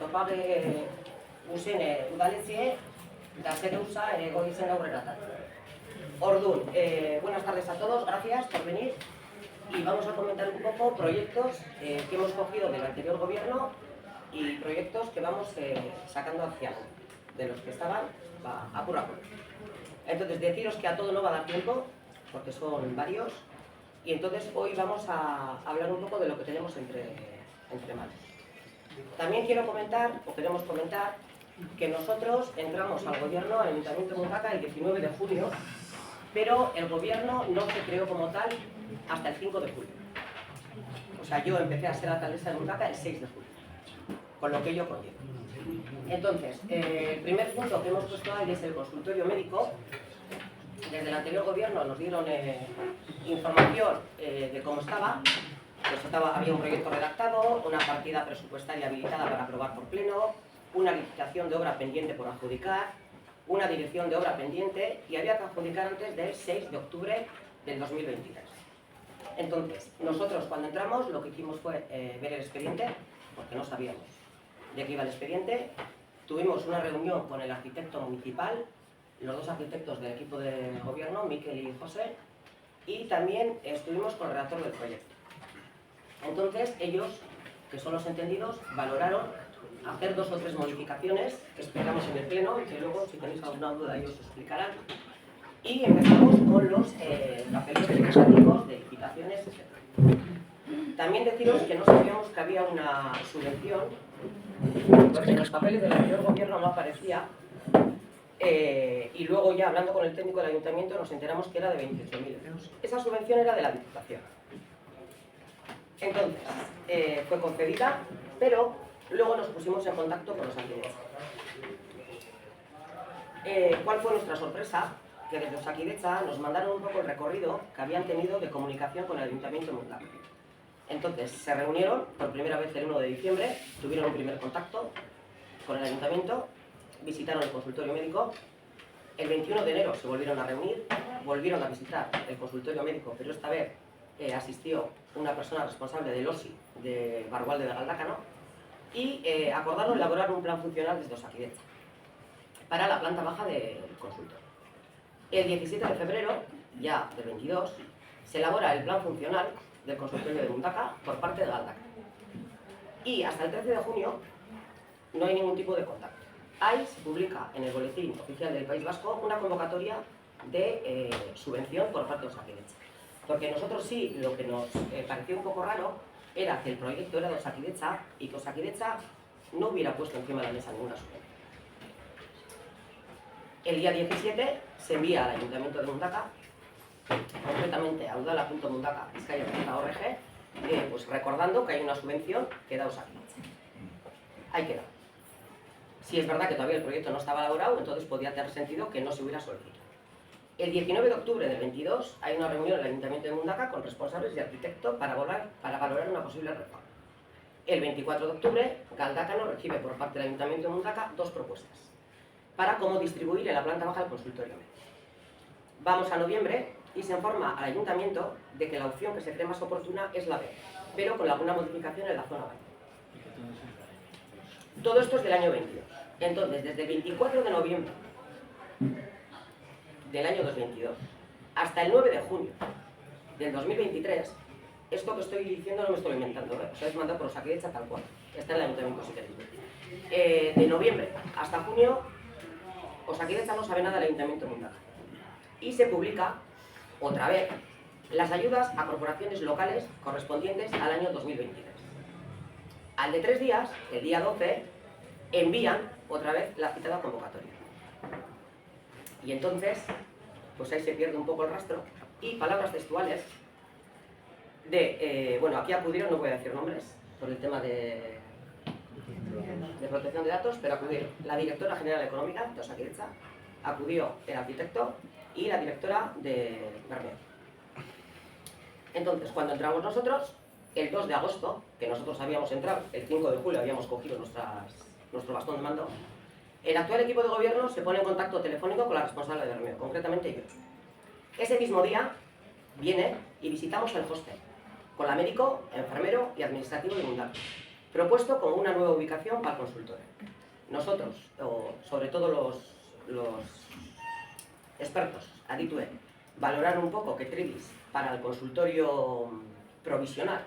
propage usene udaletzie, eta zer eusa goizen aurreratan. Ordun, buenas tardes a todos, gracias por venir. Y vamos a comentar un poco proyectos que hemos cogido del anterior gobierno y proyectos que vamos sacando hacia de los que estaban a pura pura. Entonces, deciros que a todo no va a dar tiempo, porque son varios, y entonces hoy vamos a hablar un poco de lo que tenemos entre manos. También quiero comentar, o queremos comentar, que nosotros entramos al gobierno, al Ayuntamiento de Mundaka, el 19 de junio, pero el gobierno no se creó como tal hasta el 5 de julio. O sea, yo empecé a ser alcaldesa de Mundaka el 6 de julio, con lo que ello conlleva. Entonces, el primer punto que hemos puesto ahí es el consultorio médico. Desde el anterior gobierno nos dieron información de cómo estaba. Había un proyecto redactado, una partida presupuestaria habilitada para aprobar por pleno, una licitación de obra pendiente por adjudicar, una dirección de obra pendiente y había que adjudicar antes del 6 de octubre del 2023. Entonces, nosotros cuando entramos lo que hicimos fue ver el expediente, porque no sabíamos de qué iba el expediente. Tuvimos una reunión con el arquitecto municipal, los dos arquitectos del equipo de gobierno, Miquel y José, y también estuvimos con el redactor del proyecto. Entonces, ellos, que son los entendidos, valoraron hacer 2 o 3 modificaciones que esperamos en el pleno y que luego, si tenéis alguna duda, ellos os explicarán. Y empezamos con los papeles legislativos de licitaciones, etc. También deciros que no sabíamos que había una subvención, porque en los papeles del anterior gobierno no aparecía, y luego ya hablando con el técnico del ayuntamiento nos enteramos que era de 28.000 euros. Esa subvención era de la Diputación. Entonces, fue concedida, pero luego nos pusimos en contacto con los alquileres. ¿Cuál fue nuestra sorpresa? Que desde Osakidetza nos mandaron un poco el recorrido que habían tenido de comunicación con el Ayuntamiento de Mundaka. Entonces, se reunieron por primera vez el 1 de diciembre, tuvieron un primer contacto con el Ayuntamiento, visitaron el consultorio médico. El 21 de enero se volvieron a reunir, volvieron a visitar el consultorio médico, pero esta vez asistió una persona responsable del OSI de Bargualde de Galdácano y acordaron elaborar un plan funcional desde Osakidetza para la planta baja del consultorio. El 17 de febrero, ya del 22, se elabora el plan funcional del consultorio de Mundaka por parte de Galdácano. Y hasta el 13 de junio no hay ningún tipo de contacto. Ahí se publica en el Boletín Oficial del País Vasco una convocatoria de subvención por parte de Osakidetza. Porque nosotros sí, lo que nos pareció un poco raro era que el proyecto era de Osakidetza y que Osakidetza no hubiera puesto encima de la mesa ninguna subvención. El día 17 se envía al Ayuntamiento de Mundaka, concretamente a udala.mundaka.bizkaia.org, pues recordando que hay una subvención que da Osakidetza. Ahí queda. Si es verdad que todavía el proyecto no estaba elaborado, entonces podría tener sentido que no se hubiera solicitado. El 19 de octubre del 22 hay una reunión en el Ayuntamiento de Mundaka con responsables y arquitectos para valorar una posible reforma. El 24 de octubre, Galdácano recibe por parte del Ayuntamiento de Mundaka 2 propuestas para cómo distribuir en la planta baja del consultorio. Vamos a noviembre y se informa al Ayuntamiento de que la opción que se cree más oportuna es la B, pero con alguna modificación en la zona baja. Todo esto es del año 22. Entonces, desde el 24 de noviembre del año 2022 hasta el 9 de junio del 2023, esto que estoy diciendo no me estoy inventando, os habéis mandado por Osakidetza tal cual, está en el Ayuntamiento si queréis. De noviembre hasta junio, Osakidetza no sabe nada del Ayuntamiento de Mundaka. Y se publica, otra vez, las ayudas a corporaciones locales correspondientes al año 2023. Al de 3 días, el día 12, envían otra vez la citada convocatoria. Y entonces, pues ahí se pierde un poco el rastro. Y palabras textuales de, bueno, aquí acudieron, no voy a decir nombres, por el tema de protección de datos, pero acudieron la directora general económica de Osakidetza, acudió el arquitecto y la directora de Bermeo. Entonces, cuando entramos nosotros, el 2 de agosto, que nosotros habíamos entrado, el 5 de julio habíamos cogido nuestro bastón de mando, el actual equipo de gobierno se pone en contacto telefónico con la responsable de Bermeo, concretamente yo. Ese mismo día viene y visitamos el hostel, con la médico, enfermero y administrativo de Mundaka. propuesto como una nueva ubicación para el consultorio. Nosotros, o sobre todo los expertos, aditue, valoraron un poco que Tribis para el consultorio provisional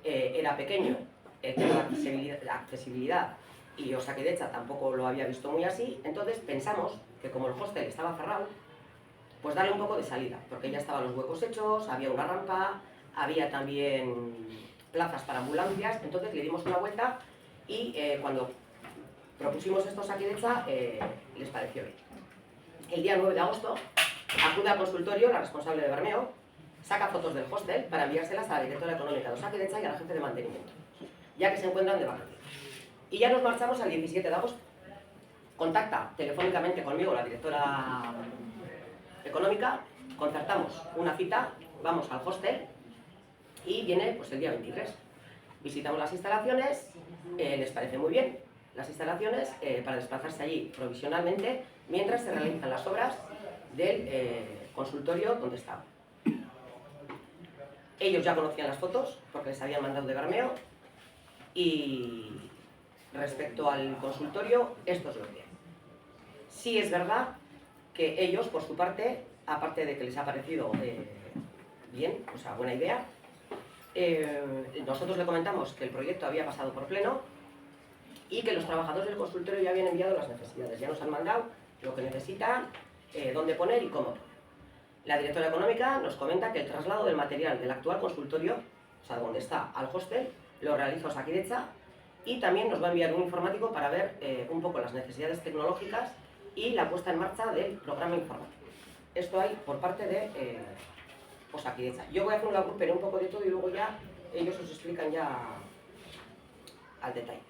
era pequeño, el tema de accesibilidad y Osakidetza tampoco lo había visto muy así, entonces pensamos que como el hostel estaba cerrado, pues darle un poco de salida, porque ya estaban los huecos hechos, había una rampa, había también plazas para ambulancias, entonces le dimos una vuelta y cuando propusimos esto a Osakidetza les pareció bien. El día 9 de agosto acude al consultorio la responsable de Bermeo, saca fotos del hostel para enviárselas a la directora económica de Osakidetza y a la jefe de mantenimiento, ya que se encuentran de vacaciones. Y ya nos marchamos al 17 de agosto. Contacta telefónicamente conmigo la directora económica, concertamos una cita, vamos al hostel y viene pues el día 23. Visitamos las instalaciones, les parece muy bien las instalaciones para desplazarse allí provisionalmente mientras se realizan las obras del consultorio donde estaba. Ellos ya conocían las fotos porque les habían mandado de Bermeo y respecto al consultorio, esto es lo que hay. Sí es verdad que ellos, por su parte, aparte de que les ha parecido bien, o sea, buena idea, nosotros le comentamos que el proyecto había pasado por pleno y que los trabajadores del consultorio ya habían enviado las necesidades, ya nos han mandado lo que necesitan, dónde poner y cómo. La directora económica nos comenta que el traslado del material del actual consultorio, o sea, donde está, al hostel, lo realiza Osakidetza y también nos va a enviar un informático para ver un poco las necesidades tecnológicas y la puesta en marcha del programa informático. Esto hay por parte de Osakidetza. Yo voy a hacer un agrupero un poco de todo y luego ya ellos os explican ya al detalle.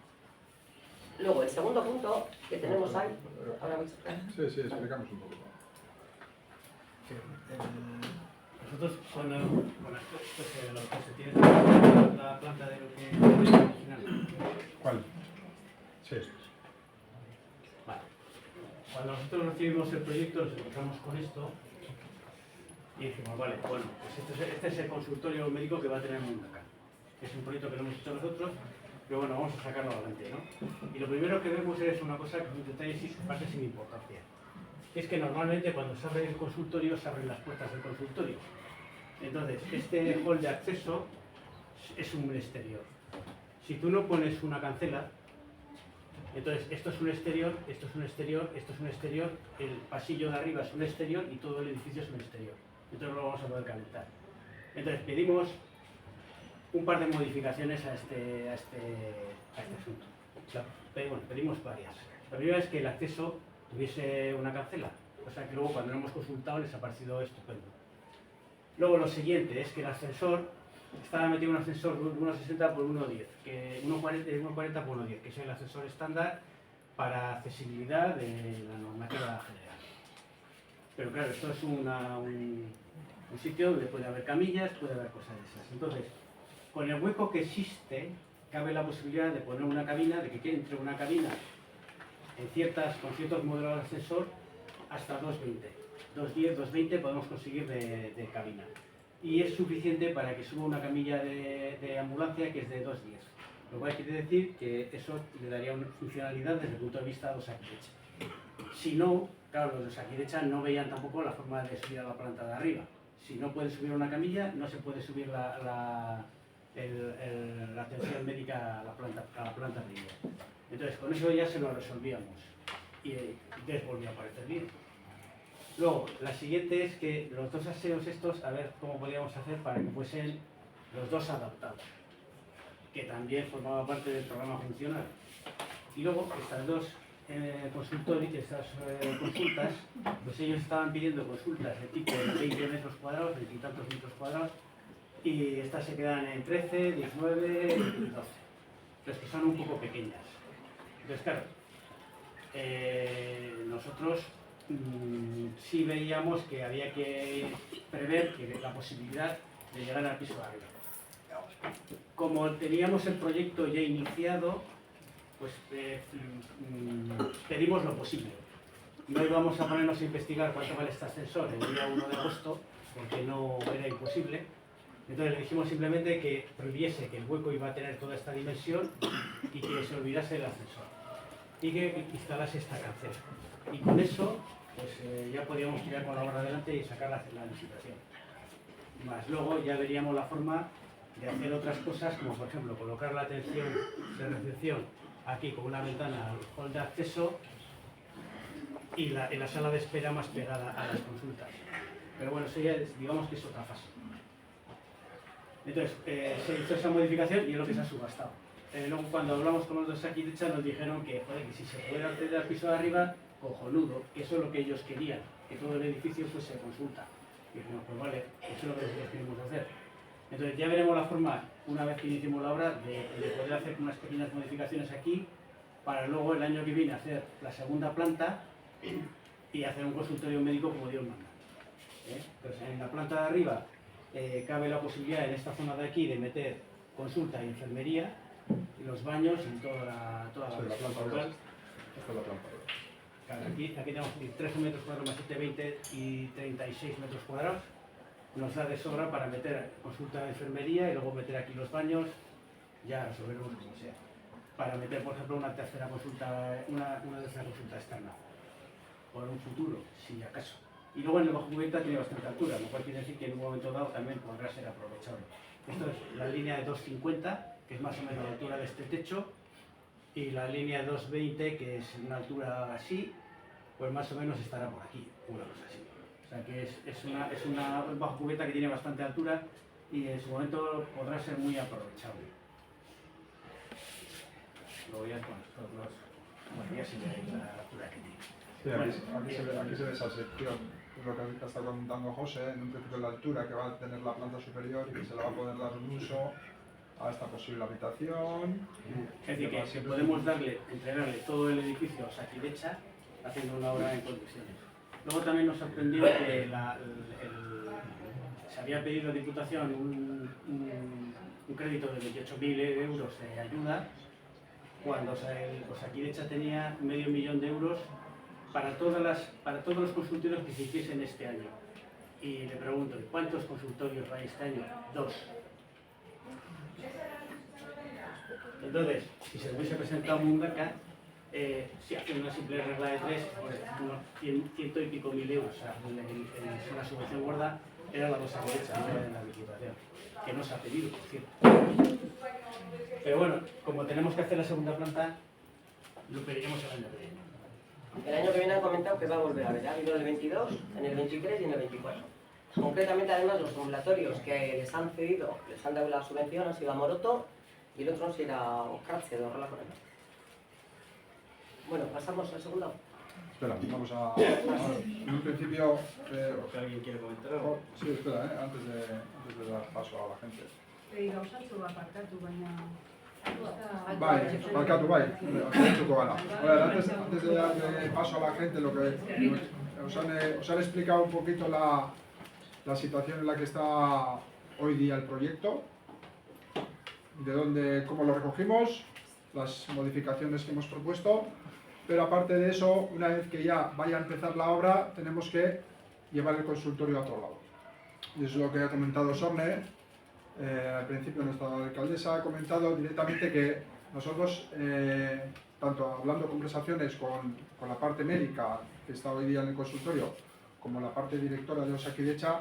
Luego, el segundo punto que tenemos ahí... ¿Ahora vais a explicar? Sí, explicamos un poco. Nosotros con esto, pues, lo que se tiene la planta de lo que es original. ¿Cuál? Sí. Vale. Cuando nosotros recibimos el proyecto nos encontramos con esto y dijimos, vale, bueno, pues este es el consultorio médico que va a tener Mundaka. Es un proyecto que lo hemos hecho nosotros, pero bueno, vamos a sacarlo adelante, ¿no? Y lo primero que vemos es una cosa que es un detalle parte sin importancia. Es que normalmente cuando se abre el consultorio se abren las puertas del consultorio. Entonces, este hall de acceso es un exterior. Si tú no pones una cancela, entonces esto es un exterior, esto es un exterior, esto es un exterior, el pasillo de arriba es un exterior y todo el edificio es un exterior. Entonces no lo vamos a poder calentar. Entonces pedimos un par de modificaciones a este asunto. O sea, pedimos varias. La primera es que el acceso tuviese una cancela, o sea que luego cuando lo hemos consultado les ha parecido estupendo. Luego lo siguiente es que el ascensor, estaba metido un ascensor de 1,60 por 1,10, que 1,40 por 1,10, que es el ascensor estándar para accesibilidad de la normativa general. Pero claro, esto es un sitio donde puede haber camillas, puede haber cosas de esas. Entonces, con el hueco que existe, cabe la posibilidad de poner una cabina, de que entre una cabina con ciertos modelos de ascensor hasta 220. 210, 220 podemos conseguir de cabina. Y es suficiente para que suba una camilla de ambulancia que es de 210. Lo cual quiere decir que eso le daría una funcionalidad desde el punto de vista de Osakidetza. Si no, claro, los de Osakidetza no veían tampoco la forma de subir a la planta de arriba. Si no puede subir una camilla, no se puede subir la atención médica a la planta arriba. Entonces, con eso ya se lo resolvíamos y les volvió a parecer bien. Luego, la siguiente es que los dos aseos estos, a ver cómo podíamos hacer para que fuesen los dos adaptados, que también formaba parte del programa funcional. Y luego, estas dos estas consultas, pues ellos estaban pidiendo consultas de tipo de 20 metros cuadrados, 20 y tantos metros cuadrados, y estas se quedan en 13, 19 y 12, las que son un poco pequeñas. Entonces, claro, nosotros sí veíamos que había que prever la posibilidad de llegar al piso de arriba. Como teníamos el proyecto ya iniciado, pues pedimos lo posible. No íbamos a ponernos a investigar cuánto vale este ascensor el día 1 de agosto, porque no era imposible, Entonces le dijimos simplemente que prohibiese que el hueco iba a tener toda esta dimensión y que se olvidase el ascensor y que instalase esta cancela. Y con eso pues, ya podíamos tirar con la obra adelante y sacar la licitación. Más luego ya veríamos la forma de hacer otras cosas, como por ejemplo colocar la atención de recepción aquí con una ventana al hall de acceso y la sala de espera más pegada a las consultas. Pero bueno, eso ya digamos que es otra fase. Entonces, se hizo esa modificación y es lo que se ha subastado. Luego cuando hablamos con los de Sakidecha nos dijeron que, joder, que si se pudiera acceder al piso de arriba, cojonudo, que eso es lo que ellos querían, que todo el edificio fuese consulta. Y dijimos, pues vale, eso es lo que nosotros queremos hacer. Entonces ya veremos la forma, una vez que iniciemos la obra, de poder hacer unas pequeñas modificaciones aquí, para luego el año que viene hacer la segunda planta y hacer un consultorio médico como Dios manda. Entonces en la planta de arriba cabe la posibilidad en esta zona de aquí de meter consulta y enfermería, y los baños y toda la planta local. Esta es la planta. Claro, aquí tenemos 13 metros cuadrados más 720 y 36 metros cuadrados. Nos da de sobra para meter consulta de enfermería y luego meter aquí los baños, ya resolveremos como sea. Para meter, por ejemplo, una tercera consulta externa, por un futuro, si acaso. Y luego en el bajo cubierta tiene bastante altura, lo cual quiere decir que en un momento dado también podrá ser aprovechable. Esto es la línea de 250, que es más o menos la altura de este techo, y la línea 220, que es una altura así, pues más o menos estará por aquí, una cosa así. O sea que es una bajo cubierta que tiene bastante altura y en su momento podrá ser muy aprovechable. Luego ya con bueno, ya se ve la altura que tiene. Sí, aquí se ve esa sección, es lo que está comentando José, en un principio la altura que va a tener la planta superior y que se le va a poder dar un uso a esta posible habitación. Es decir, que podemos entregarle todo el edificio a Sakidecha haciendo una obra en condiciones. Luego también nos sorprendió que se había pedido a la Diputación un crédito de 28.000 euros de ayuda, cuando Sakidecha tenía medio millón de euros para todos los consultorios que se hiciesen este año. Y le pregunto, ¿cuántos consultorios hay este año? 2. Entonces, si se hubiese presentado Mundaka, si hacen una simple regla de 3, pues unos 100 y pico mil euros, o sea, en una subvención gorda, era la cosa derecha, no era en la Diputación, que no se ha pedido, por cierto. Pero bueno, como tenemos que hacer la segunda planta, lo pediremos el año que viene. El año que viene han comentado que va a volver a haber, ha habido en el 22, en el 23 y en el 24. Concretamente, además, los ambulatorios que les han cedido, les han dado la subvención, han sido a Moroto y el otro será Oscarce de Orla Corona. Bueno, pasamos al segundo. Espera, vamos a en un principio... ¿O alguien quiere comentar algo? Sí, espera, antes de dar paso a la gente. Gauzatxo bat barkatu, baina... Bai, barkatu, bai, hartuko gara. Antes de darle paso a la gente, lo que os han explicado un poquito la situación en la que está hoy día el proyecto, cómo lo recogimos, las modificaciones que hemos propuesto, pero aparte de eso, una vez que ya vaya a empezar la obra, tenemos que llevar el consultorio a otro lado. Y eso es lo que ha comentado Sorne. Al principio nuestra alcaldesa ha comentado directamente que nosotros, tanto hablando conversaciones con la parte médica que está hoy día en el consultorio, como la parte directora de Osakidecha,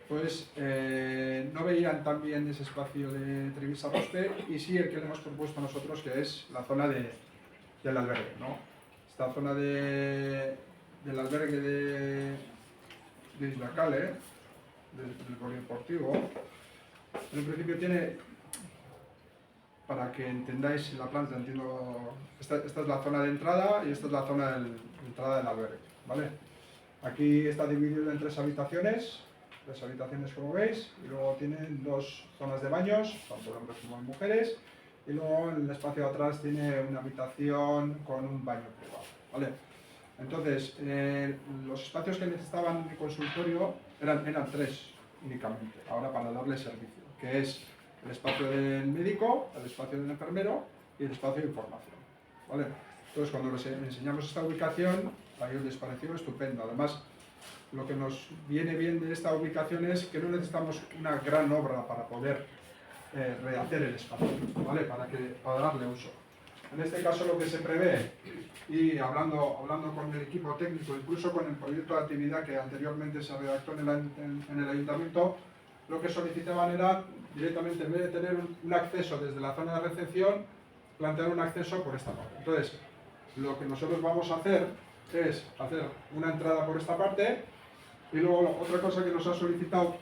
pues no veían tan bien ese espacio de Trebisa-Rospe y sí el que le hemos propuesto nosotros, que es la zona del albergue, ¿no? Esta zona del albergue de Isla Cale, del polideportivo. En un principio tiene, para que entendáis la planta, esta es la zona de entrada y esta es la zona de entrada del albergue, ¿vale? Aquí está dividido en 3 habitaciones como veis, y luego tienen 2 zonas de baños, tanto hombres como mujeres, y luego en el espacio de atrás tiene una habitación con un baño privado, ¿vale? Entonces, los espacios que necesitaban en el consultorio eran 3 únicamente, ahora para darle servicio, que es el espacio del médico, el espacio del enfermero y el espacio de información, ¿vale? Entonces, cuando les enseñamos esta ubicación, a ellos les pareció estupendo. Además, lo que nos viene bien de esta ubicación es que no necesitamos una gran obra para poder rehacer el espacio, ¿vale? Para darle uso. En este caso lo que se prevé, y hablando con el equipo técnico, incluso con el proyecto de actividad que anteriormente se redactó en el ayuntamiento, lo que solicitaban era directamente, en vez de tener un acceso desde la zona de recepción, plantear un acceso por esta parte. Entonces, lo que nosotros vamos a hacer es hacer una entrada por esta parte, y luego otra cosa que nos ha solicitado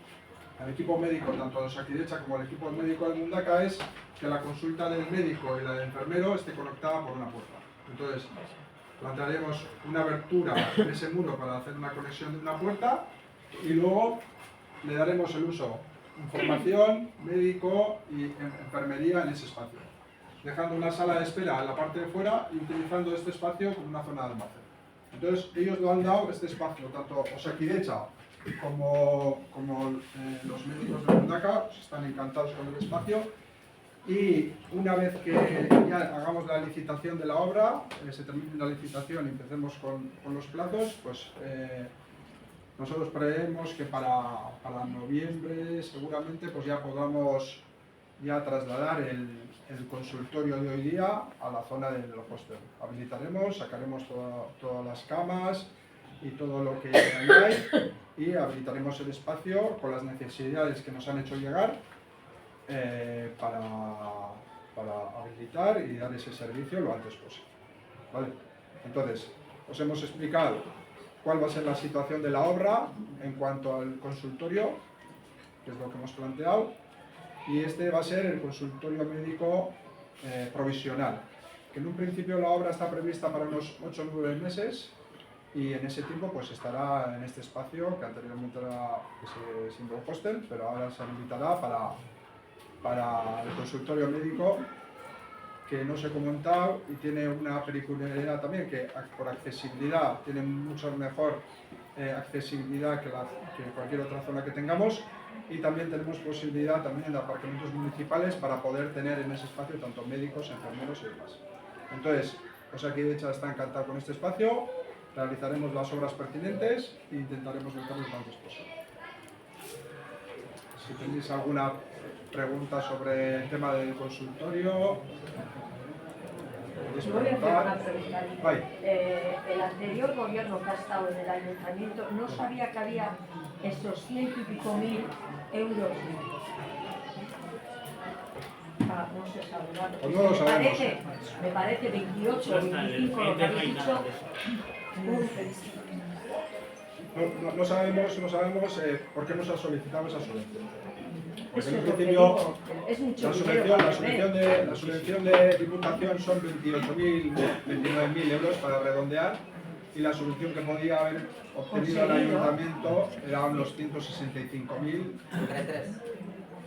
el equipo médico, tanto de Osakidetza como el equipo médico de Mundaka, es que la consulta del médico y la del enfermero esté conectada por una puerta. Entonces, plantearemos una abertura en ese muro para hacer una conexión de una puerta, y luego le daremos el uso, información, médico y enfermería en ese espacio, dejando una sala de espera en la parte de fuera y utilizando este espacio como una zona de almacén. Entonces, ellos lo han dado este espacio, tanto Osakidetza como los médicos de Mundaka, pues están encantados con el espacio, y una vez que ya hagamos la licitación de la obra, se termine la licitación y empecemos con los plazos, pues nosotros preveemos que para noviembre seguramente pues ya podamos trasladar el consultorio de hoy día a la zona del hostel. Habilitaremos, sacaremos todas las camas y todo lo que hay, y habilitaremos el espacio con las necesidades que nos han hecho llegar para habilitar y dar ese servicio lo antes posible. ¿Vale? Entonces, os hemos explicado cuál va a ser la situación de la obra en cuanto al consultorio, que es lo que hemos planteado, y este va a ser el consultorio médico provisional, que en un principio la obra está prevista para unos 8 o 9 meses, y en ese tiempo pues estará en este espacio que anteriormente era ese símbolo hostel, pero ahora se habilitará para el consultorio médico, que no os he comentado y tiene una peculiaridad también, que por accesibilidad tiene mucho mejor accesibilidad que cualquier otra zona que tengamos, y también tenemos posibilidad también de aparcamientos municipales para poder tener en ese espacio tanto médicos, enfermeros y demás. Entonces, Osakidetza está encantado con este espacio, realizaremos las obras pertinentes e intentaremos meterlo lo antes posible. Si tenéis alguna pregunta sobre el tema del consultorio, podéis Voy a hacer preguntar. una pregunta. Vale. El anterior gobierno que ha estado en el ayuntamiento no sabía que había esos 100 y pico mil euros. No se sabe, ¿vale? Pues no lo sabemos. Me parece 28 o 25 lo que habéis dicho. No sabemos por qué nos ha solicitado esa subvención. Porque Eso en es un lo que principio digo, es mucho la dinero. subvención de diputación son 29.000 euros para redondear, y la subvención que podía haber obtenido el ayuntamiento era unos 165.000. Entre tres.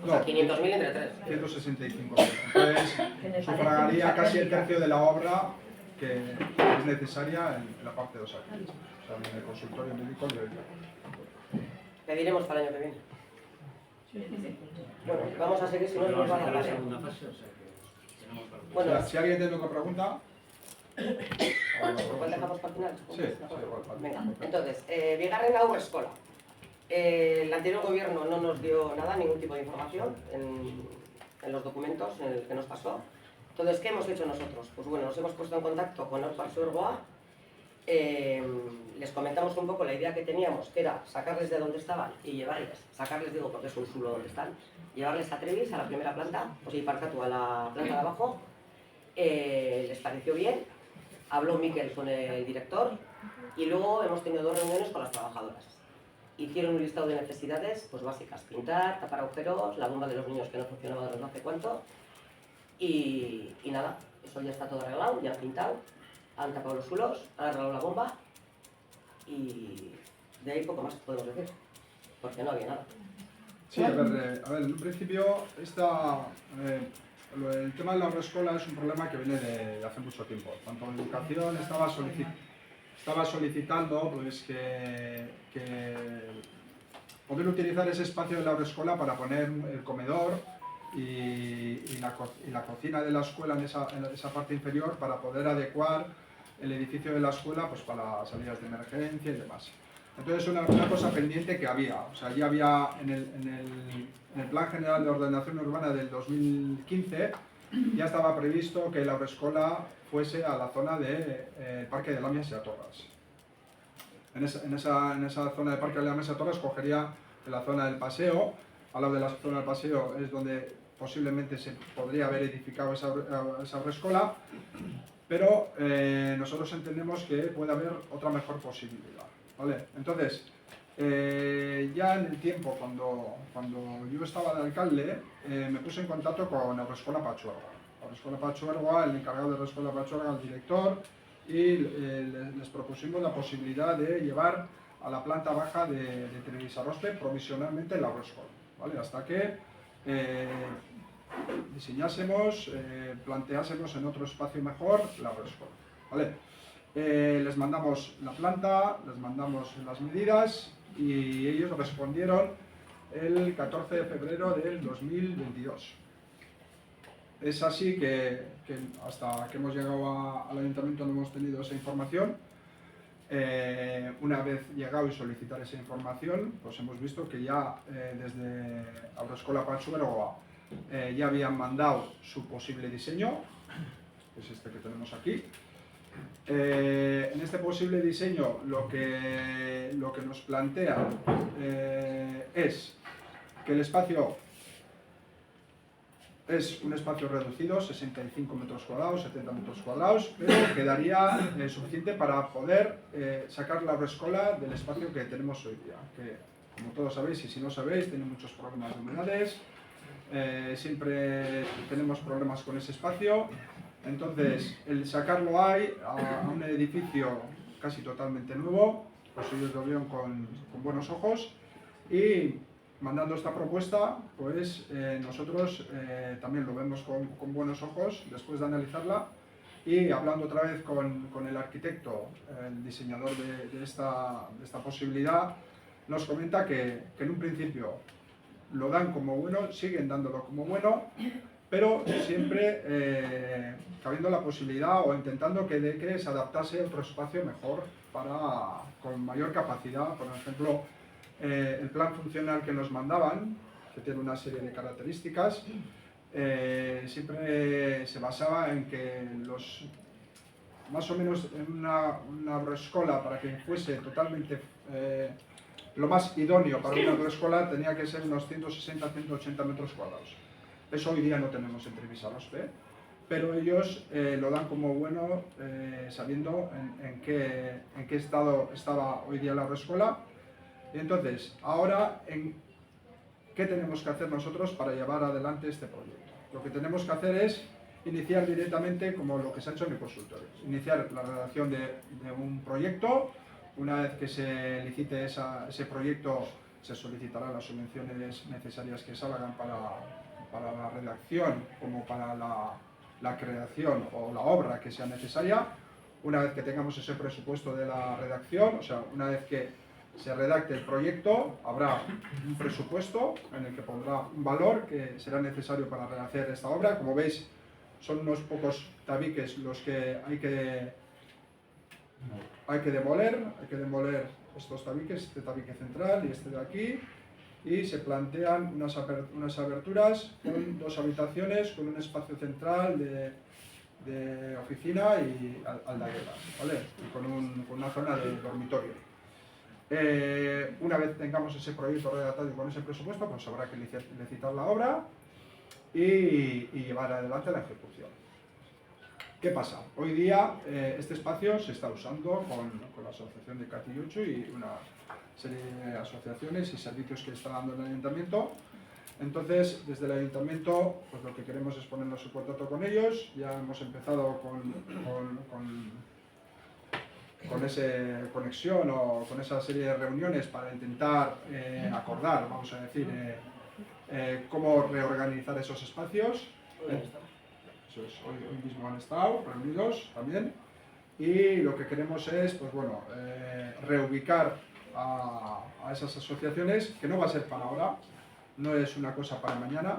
O No, sea, 500.000 entre tres. 165.000. Entonces, sufragaría casi el tercio de la obra que es necesaria en la parte de Osakidetza, o sea, en el consultorio médico y el... Pediremos para el año que viene. Bueno, vamos a seguir si no nos va a dar la segunda fase, o sea que tenemos para Bueno, Si alguien tiene otra pregunta... ¿cuál dejamos para el final? Sí, igual. Venga, entonces, bigarren haurreskola. El anterior gobierno no nos dio nada, ningún tipo de información en los documentos en el que nos pasó. Entonces, ¿qué hemos hecho nosotros? Pues bueno, nos hemos puesto en contacto con Orpa Surgoa, les comentamos un poco la idea que teníamos, que era sacarles de donde estaban y llevarles, sacarles digo porque es un zulo donde están, llevarles a Trevis, a la primera planta, pues y Parcatu a la planta de abajo. Les pareció bien, habló Miquel con el director, y luego hemos tenido 2 reuniones con las trabajadoras. Hicieron un listado de necesidades pues básicas, pintar, tapar agujeros, la bomba de los niños que no funcionaba desde no hace cuánto, y nada, eso ya está todo arreglado, ya han pintado, han tapado los suelos, han arreglado la bomba, y de ahí poco más podemos decir, porque no había nada. Sí, a ver, en un principio el tema de la haurreskolak es un problema que viene de hace mucho tiempo. Tanto en educación estaba solicitando pues, que poder utilizar ese espacio de la haurreskolak para poner el comedor y la cocina de la escuela en esa parte inferior, para poder adecuar el edificio de la escuela pues, para salidas de emergencia y demás. Entonces una cosa pendiente que había, o sea, ya había en el Plan General de Ordenación Urbana del 2015, ya estaba previsto que la Haurreskolak fuese a la zona de Parque de Lamias y Atorras. En esa zona de Parque de Lamias y Atorras cogería la zona del paseo. Al lado de la zona del paseo es donde posiblemente se podría haber edificado esa Haurreskolak, pero nosotros entendemos que puede haber otra mejor posibilidad, ¿vale? Entonces, ya en el tiempo, cuando yo estaba de alcalde, me puse en contacto con Haurreskolak Patzuergo. Haurreskolak Patzuergo, el encargado de Haurreskolak Patzuergo, el director, y les propusimos la posibilidad de llevar a la planta baja de Telebistarrospe provisionalmente la Haurreskolak, ¿vale? Hasta que diseñásemos, planteásemos en otro espacio mejor la Haurreskolak, ¿vale? Les mandamos la planta, les mandamos las medidas y ellos respondieron el 14 de febrero del 2022. Es así que hasta que hemos llegado al ayuntamiento no hemos tenido esa información. Una vez llegado y solicitar esa información, pues hemos visto que ya desde Haurreskolak Patzuergo ya habían mandado su posible diseño, que es este que tenemos aquí. En este posible diseño lo que nos plantea es que el espacio es un espacio reducido, 65 metros cuadrados, 70 metros cuadrados, pero quedaría suficiente para poder sacar la Haurreskolak del espacio que tenemos hoy día, que como todos sabéis, y si no sabéis, tiene muchos problemas de humedades, siempre tenemos problemas con ese espacio. Entonces, el sacarlo ahí a un edificio casi totalmente nuevo, pues ellos lo vieron con buenos ojos, y mandando esta propuesta, pues nosotros también lo vemos con buenos ojos después de analizarla, y hablando otra vez con el arquitecto, el diseñador de esta posibilidad, nos comenta que en un principio lo dan como bueno, siguen dándolo como bueno, pero siempre cabiendo la posibilidad o intentando que se adaptase a otro espacio mejor, con mayor capacidad. Por ejemplo, el plan funcional que nos mandaban, que tiene una serie de características, siempre se basaba en que más o menos en una Haurreskolak, para que fuese totalmente lo más idóneo para una Haurreskolak, tenía que ser unos 160-180 metros cuadrados. Eso hoy día no tenemos en Telebistarrospe, pero ellos lo dan como bueno, sabiendo en qué estado estaba hoy día la Haurreskolak. Y entonces, ahora, ¿qué tenemos que hacer nosotros para llevar adelante este proyecto? Lo que tenemos que hacer es iniciar directamente, como lo que se ha hecho en el consultorio, iniciar la redacción de un proyecto. Una vez que se licite ese proyecto, se solicitarán las subvenciones necesarias que salgan para la redacción, como para la creación o la obra que sea necesaria. Una vez que tengamos ese presupuesto de la redacción, o sea, una vez que se redacte el proyecto, habrá un presupuesto en el que pondrá un valor que será necesario para rehacer esta obra. Como veis, son unos pocos tabiques los que hay que demoler estos tabiques, este tabique central y este de aquí, y se plantean unas aberturas con 2 habitaciones, con un espacio central de oficina y aldaguera, ¿vale? Y con una zona de dormitorio. Una vez tengamos ese proyecto redactado y con ese presupuesto, pues habrá que licitar la obra y llevar adelante la ejecución. ¿Qué pasa? Hoy día este espacio se está usando con la asociación de Catillucho y una serie de asociaciones y servicios que está dando el ayuntamiento. Entonces, desde el ayuntamiento, pues lo que queremos es ponernos en contacto con ellos. Ya hemos empezado con esa conexión o con esa serie de reuniones para intentar acordar, vamos a decir, cómo reorganizar esos espacios. Eso es, hoy mismo han estado reunidos también, y lo que queremos es, pues bueno, reubicar a esas asociaciones, que no va a ser para ahora, no es una cosa para mañana.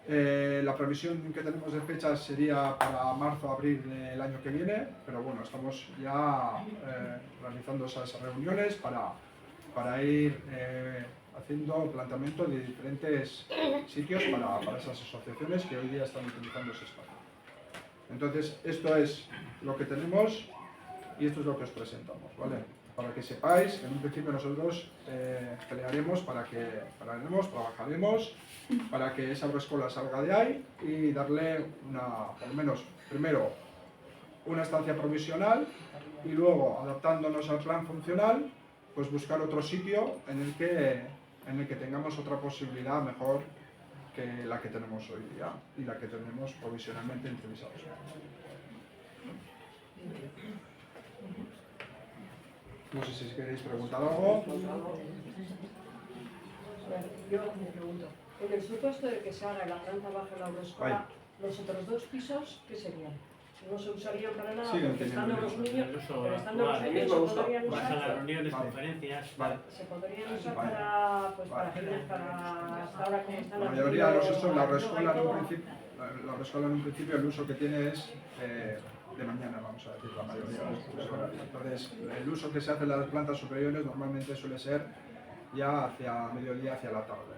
La previsión que tenemos de fechas sería para marzo, abril del año que viene, pero bueno, estamos ya realizando esas reuniones para ir haciendo planteamiento de diferentes sitios para esas asociaciones que hoy día están utilizando ese espacio. Entonces, esto es lo que tenemos y esto es lo que os presentamos, ¿vale? Para que sepáis que en un principio nosotros pelearemos trabajaremos para que esa agroescuela salga de ahí y darle por lo menos, primero, una estancia provisional y luego, adaptándonos al plan funcional, pues buscar otro sitio en el que tengamos otra posibilidad mejor que la que tenemos hoy día y la que tenemos provisionalmente en Televisados. No sé si queréis preguntar algo. Yo me pregunto, en el supuesto de que se haga en la planta baja de la agroescuela, los otros 2 pisos, ¿qué serían? No se usarían para nada Siguen porque estando teniendo los niños, el uso pero estando los actual, niños el mismo se uso. podrían Vas a las usar, reuniones, Vale. conferencias, Vale. se podrían usar Vale. para, pues, para fines, para hasta ahora como están La los mayoría de los niños, usos, la agroescuela droga y todo. la agroescuela en un principio el uso que tiene es de mañana, vamos a decir, la mayoría de los usos. Entonces, el uso que se hace en las plantas superiores normalmente suele ser ya hacia mediodía, hacia la tarde.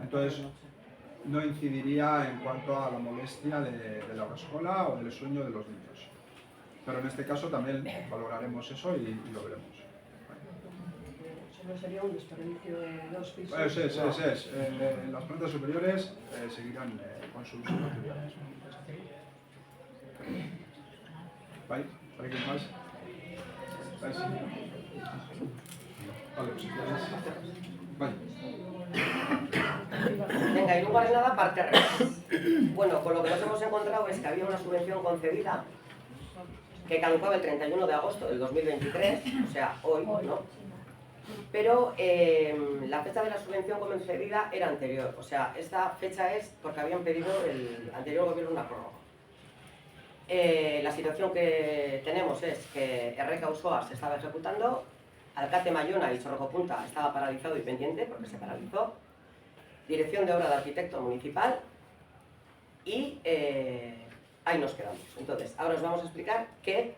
Entonces no incidiría en cuanto a la molestia de la agroescuela o del sueño de los niños. Pero en este caso también valoraremos eso y lo veremos. Eso no sería un desperdicio de 2 pisos. Es. Las plantas superiores seguirán con sus actividades. ¿Vale? ¿Alguien más? ¿Vais? Vale, pues si queréis. Vale. Venga, y no vale nada parterre. Bueno, con lo que nos hemos encontrado es que había una subvención concedida que caducaba el 31 de agosto del 2023, o sea, hoy, ¿no? Pero la fecha de la subvención concedida era anterior, o sea, esta fecha es porque habían pedido el anterior gobierno una prórroga. La situación que tenemos es que Erreka Usoa se estaba ejecutando, Alcate Mayona y Chorrocopunta estaba paralizado y pendiente porque se paralizó, Dirección de Obra de Arquitecto Municipal y ahí nos quedamos. Entonces, ahora os vamos a explicar qué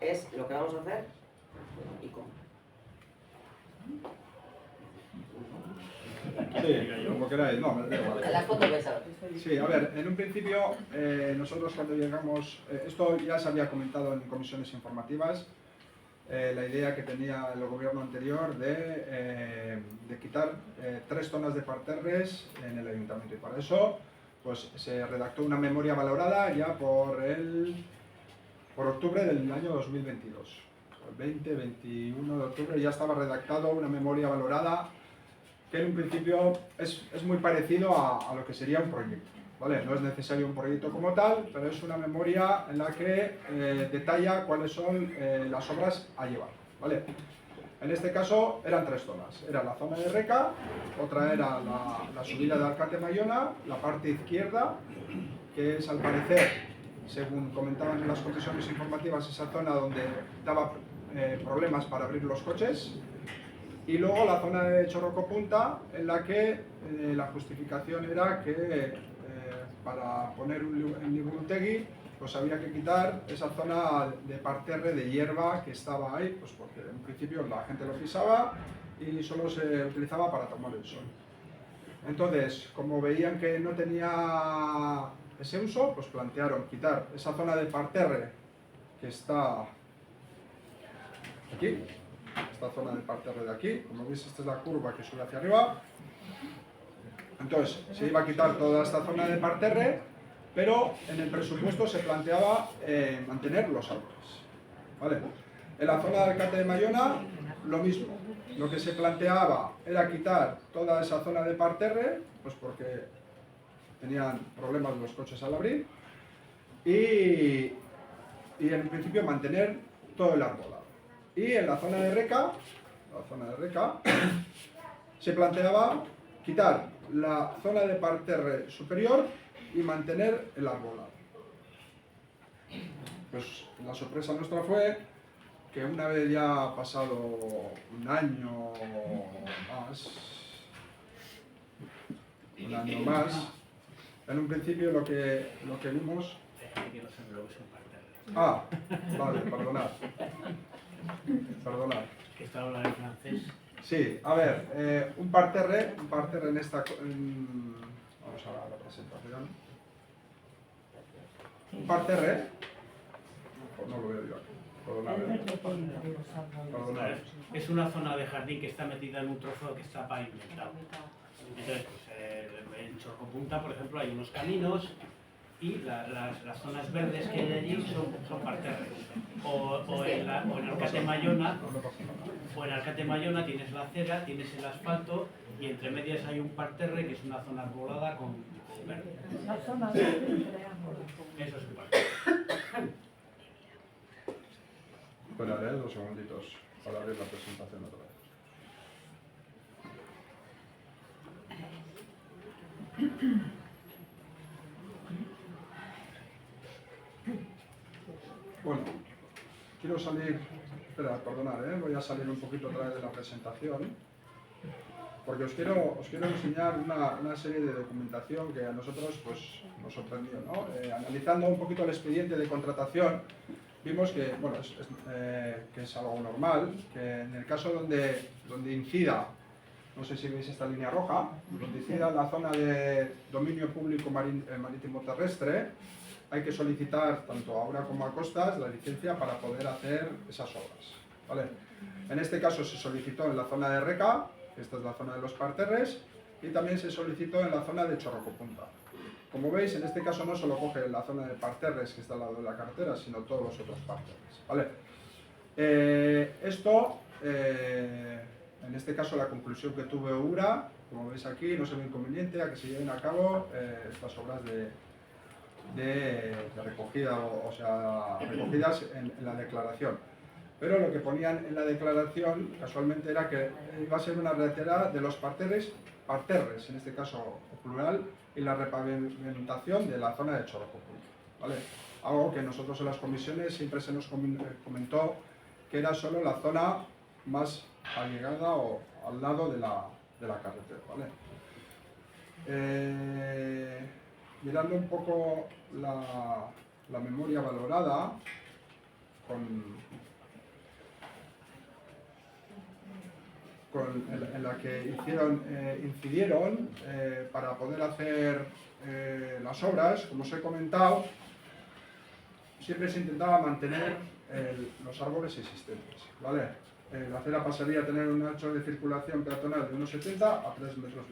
es lo que vamos a hacer y cómo. Sí, como queráis, no, me da igual. Las fotos pesadas. Sí, a ver, en un principio nosotros cuando llegamos, esto ya se había comentado en comisiones informativas, la idea que tenía el gobierno anterior de quitar 3 zonas de parterres en el ayuntamiento y para eso pues se redactó una memoria valorada ya por octubre del año 2022. El 20-21 de octubre ya estaba redactado una memoria valorada que en un principio es muy parecido a lo que sería un proyecto, ¿vale? No es necesario un proyecto como tal, pero es una memoria en la que detalla cuáles son las obras a llevar, ¿vale? En este caso eran 3 zonas, era la zona de Erreka, otra era la subida de Alcate Mayona, la parte izquierda, que es al parecer, según comentaban en las comisiones informativas, esa zona donde daba problemas para abrir los coches, y luego la zona de Chorrocopunta, en la que la justificación era que para poner un Liburutegui pues había que quitar esa zona de parterre de hierba que estaba ahí, pues porque en principio la gente lo pisaba y solo se utilizaba para tomar el sol. Entonces, como veían que no tenía ese uso, pues plantearon quitar esa zona de parterre que está aquí, esta zona de parterre de aquí, como veis esta es la curva que sube hacia arriba. Entonces, se iba a quitar toda esta zona de parterre, pero en el presupuesto se planteaba mantener los árboles, ¿vale? En la zona de Alcate de Mayona, lo mismo. Lo que se planteaba era quitar toda esa zona de parterre, pues porque tenían problemas los coches al abrir, y en principio mantener todo el arbolado. Y en la zona de Erreka, se planteaba quitar la zona de parterre superior y mantener el arbolado. Pues la sorpresa nuestra fue que una vez ya pasado un año más, un año más. En un principio lo que vimos... Que no se me lo usa un parterre. Ah, vale, perdonad. Perdonad. Que está hablando en francés. Sí, a ver, un parterre en esta... vamos a la presentación. Un parterre... Pues no lo veo yo aquí. Perdonad. Es una zona de jardín que está metida en un trozo que está pavimentado. Entonces, pues, en Chorropunta, por ejemplo, hay unos caminos y las zonas verdes que hay allí son parterres. O en Alcate Mayona, tienes la acera, tienes el asfalto y entre medias hay un parterre que es una zona arbolada con verde. La zona de triángulo. Eso es un parterre. Esperaré 2 segunditos para abrir la presentación otra vez. Bueno, quiero salir... Espera, perdonad, voy a salir un poquito otra vez de la presentación, porque os quiero enseñar una serie de documentación que a nosotros pues, nos sorprendió, ¿no? Analizando un poquito el expediente de contratación, vimos que, bueno, que es algo normal, que en el caso donde incida, no sé si veis esta línea roja, donde incida la zona de dominio público marítimo terrestre, hay que solicitar tanto a Aura como a Costas la licencia para poder hacer esas obras, ¿vale? En este caso se solicitó en la zona de Reca, esta es la zona de los parterres, y también se solicitó en la zona de Chorrocopunta. Como veis, en este caso no solo coge la zona de parterres que está al lado de la carretera, sino todos los otros parterres, ¿vale? En este caso la conclusión que tuvo Ura, como veis aquí, no se ve inconveniente a que se lleven a cabo estas obras de recogida, o sea, recogidas en la declaración. Pero lo que ponían en la declaración, casualmente, era que iba a ser una retirada de los parterres, en este caso plural, y la repavimentación de la zona de Chorrocopunta, ¿vale? Algo que nosotros en las comisiones siempre se nos comentó que era solo la zona más allegada o al lado de la carretera, ¿vale? Mirando un poco la memoria valorada, en la que incidieron para poder hacer las obras, como os he comentado, siempre se intentaba mantener los árboles existentes, ¿vale? La acera pasaría a tener un ancho de circulación peatonal de unos 70 a 3,20 metros.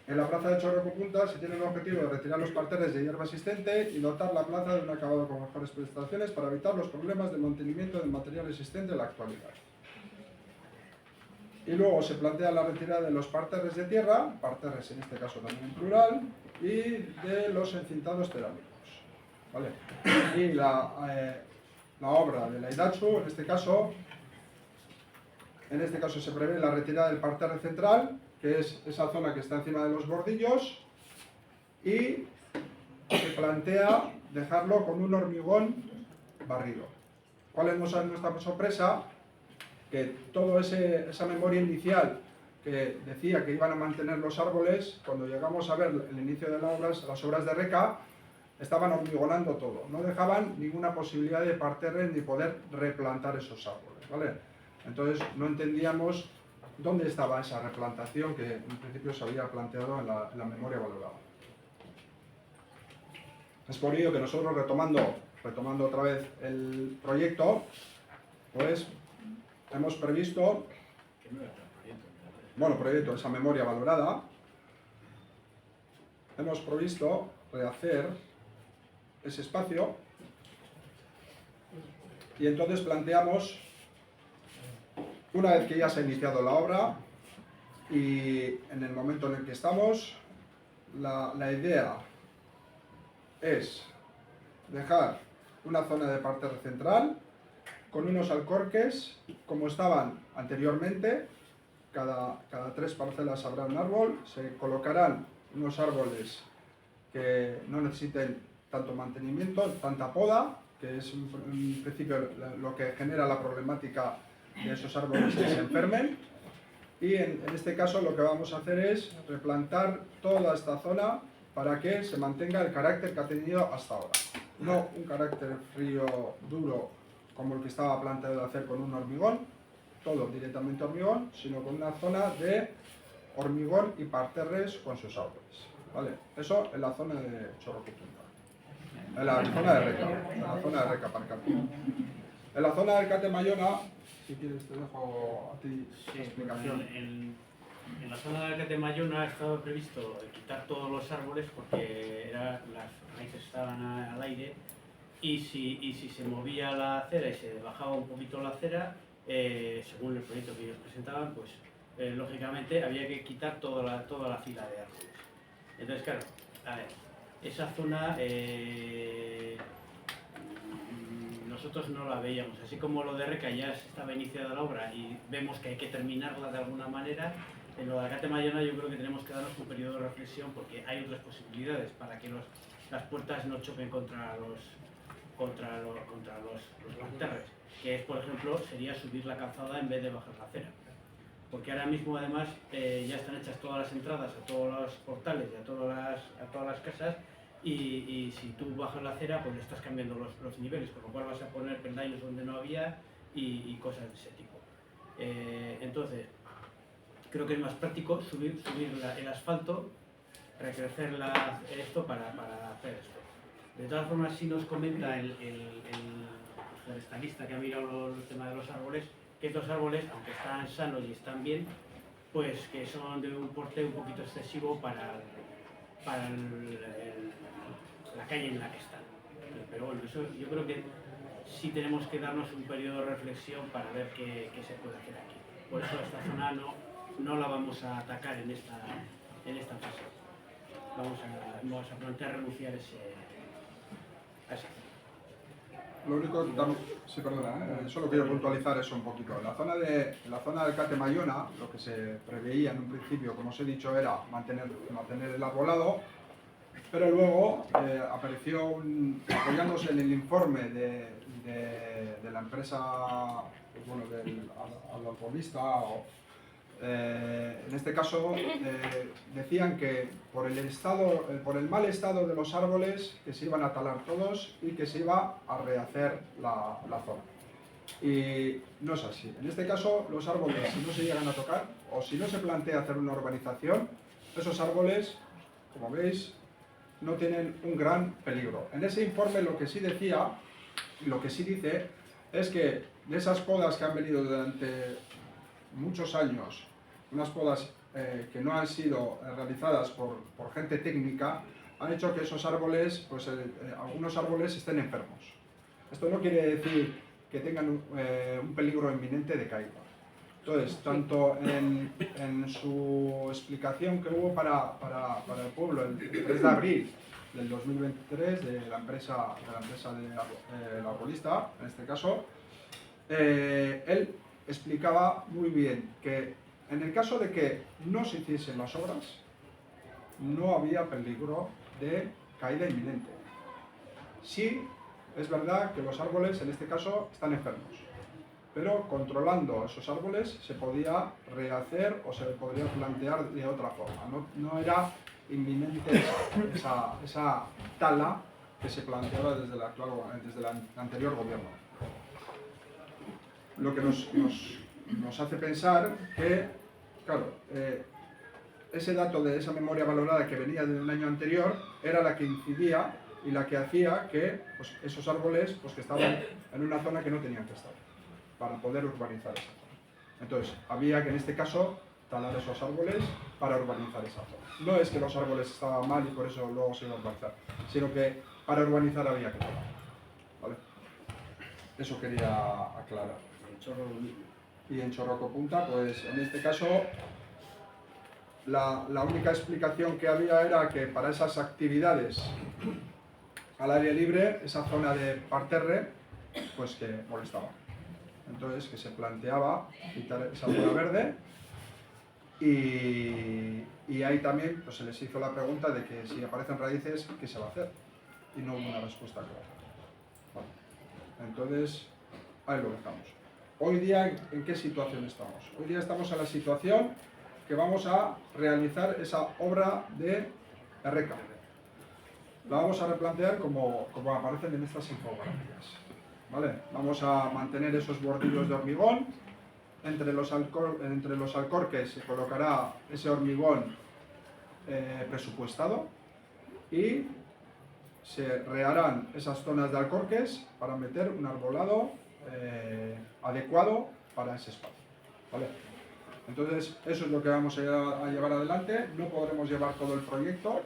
En la plaza de Chorrocopunta se tiene el objetivo de retirar los parterres de hierba existente y dotar la plaza de un acabado con mejores prestaciones para evitar los problemas de mantenimiento del material existente en la actualidad. Y luego se plantea la retirada de los parterres de tierra, parterres en este caso también en plural, y de los encintados cerámicos, ¿vale? Y la obra de la Idachu, en este caso se prevé la retirada del parterre central, que es esa zona que está encima de los bordillos, y se plantea dejarlo con un hormigón barrido. ¿Cuál es nuestra sorpresa? Que toda esa memoria inicial que decía que iban a mantener los árboles, cuando llegamos a ver el inicio de las obras de Reca, estaban hormigonando todo, no dejaban ninguna posibilidad de parterre ni poder replantar esos árboles, ¿vale? Entonces no entendíamos dónde estaba esa replantación que en principio se había planteado en la memoria valorada. Es por ello que nosotros, retomando otra vez el proyecto, pues hemos previsto, esa memoria valorada, hemos previsto rehacer ese espacio y entonces planteamos, una vez que ya se ha iniciado la obra y en el momento en el que estamos, la idea es dejar una zona de parterre central con unos alcorques como estaban anteriormente. Cada 3 parcelas habrá un árbol, se colocarán unos árboles que no necesiten tanto mantenimiento, tanta poda, que es en principio lo que genera la problemática de esos árboles que se enfermen, y en este caso lo que vamos a hacer es replantar toda esta zona para que se mantenga el carácter que ha tenido hasta ahora. No un carácter frío, duro, como el que estaba planteado hacer con un hormigón, todo directamente hormigón, sino con una zona de hormigón y parterres con sus árboles. ¿Vale? Eso en la zona de Chorroquepunta. En la zona de Reca, para Campín. En la zona del Cate Mayona, si quieres te dejo a ti la explicación. En la zona del Cate Mayona ha estado previsto quitar todos los árboles porque las raíces estaban al aire y si se movía la acera y se bajaba un poquito la acera, según el proyecto que ellos presentaban, pues lógicamente había que quitar toda la fila de árboles. Entonces, claro, a ver, esa zona nosotros no la veíamos, así como lo de Reca ya estaba iniciada la obra y vemos que hay que terminarla de alguna manera. En lo de Cate Mayona yo creo que tenemos que darnos un periodo de reflexión porque hay otras posibilidades para que las puertas no choquen contra los parterres, que es, por ejemplo, sería subir la calzada en vez de bajar la acera. Porque ahora mismo además ya están hechas todas las entradas a todos los portales y a todas las casas y si tú bajas la acera pues le estás cambiando los niveles, con lo cual vas a poner peldaños donde no había y cosas de ese tipo. Entonces, creo que es más práctico subir el asfalto, recrecer esto para hacer esto. De todas formas, sí nos comenta el forestalista que ha mirado el tema de los árboles, que estos árboles, aunque están sanos y están bien, pues que son de un porte un poquito excesivo para la calle en la que están. Pero bueno, eso yo creo que sí tenemos que darnos un periodo de reflexión para ver qué se puede hacer aquí. Por eso esta zona no la vamos a atacar en esta fase. Vamos a plantear renunciar a esa zona. Lo único que también, sí, perdona, solo quiero puntualizar eso un poquito. En la zona del Cate Mayona, lo que se preveía en un principio, como os he dicho, era mantener el arbolado, pero luego apareció, apoyándose en el informe de la empresa, bueno, del arborista, en este caso decían que por el mal estado de los árboles que se iban a talar todos y que se iba a rehacer la zona. Y no es así. En este caso los árboles, si no se llegan a tocar o si no se plantea hacer una urbanización, esos árboles, como veis, no tienen un gran peligro. En ese informe lo que sí decía, y lo que sí dice, es que de esas podas que han venido durante muchos años, unas podas que no han sido realizadas por gente técnica, han hecho que esos árboles, pues algunos árboles estén enfermos. Esto no quiere decir que tengan un peligro inminente de caída. Entonces, tanto en su explicación que hubo para el pueblo el 3 de abril del 2023 de la empresa del arbolista, en este caso, él explicaba muy bien que en el caso de que no se hiciesen las obras, no había peligro de caída inminente. Sí, es verdad que los árboles en este caso están enfermos, pero controlando esos árboles se podía rehacer o se podría plantear de otra forma. No era inminente esa tala que se planteaba desde el anterior gobierno. Lo que nos hace pensar que, claro, ese dato de esa memoria valorada que venía de un año anterior era la que incidía y la que hacía que pues, esos árboles pues, que estaban en una zona que no tenían que estar para poder urbanizar esa zona. Entonces, había que en este caso talar esos árboles para urbanizar esa zona. No es que los árboles estaban mal y por eso luego se iba a urbanizar, sino que para urbanizar había que talar. ¿Vale? Eso quería aclarar. Y en Chorroquepunta, pues en este caso, la única explicación que había era que para esas actividades al aire libre, esa zona de parterre, pues que molestaba. Entonces, que se planteaba quitar esa zona verde y ahí también pues, se les hizo la pregunta de que si aparecen raíces, ¿qué se va a hacer? Y no hubo una respuesta clara. Vale. Entonces, ahí lo dejamos. hoy día, ¿en qué situación estamos? Hoy día estamos en la situación que vamos a realizar esa obra de RK. La vamos a replantear como aparecen en estas infografías. ¿Vale? Vamos a mantener esos bordillos de hormigón. Entre los alcorques se colocará ese hormigón presupuestado y se reharán esas zonas de alcorques para meter un arbolado adecuado para ese espacio. ¿Vale? Entonces, eso es lo que vamos a llevar adelante. No podremos llevar todo el proyecto.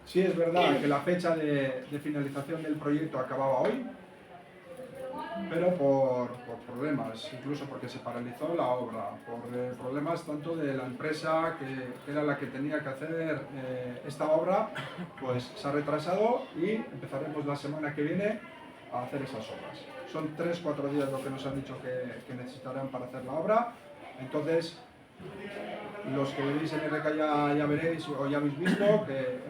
Sí es verdad que la fecha de finalización del proyecto acababa hoy, pero por problemas, incluso porque se paralizó la obra, por problemas tanto de la empresa que era la que tenía que hacer esta obra, pues se ha retrasado y empezaremos la semana que viene a hacer esas obras. Son 3-4 días lo que nos han dicho que necesitarán para hacer la obra. Entonces, los que vivís en RK ya veréis o ya habéis visto que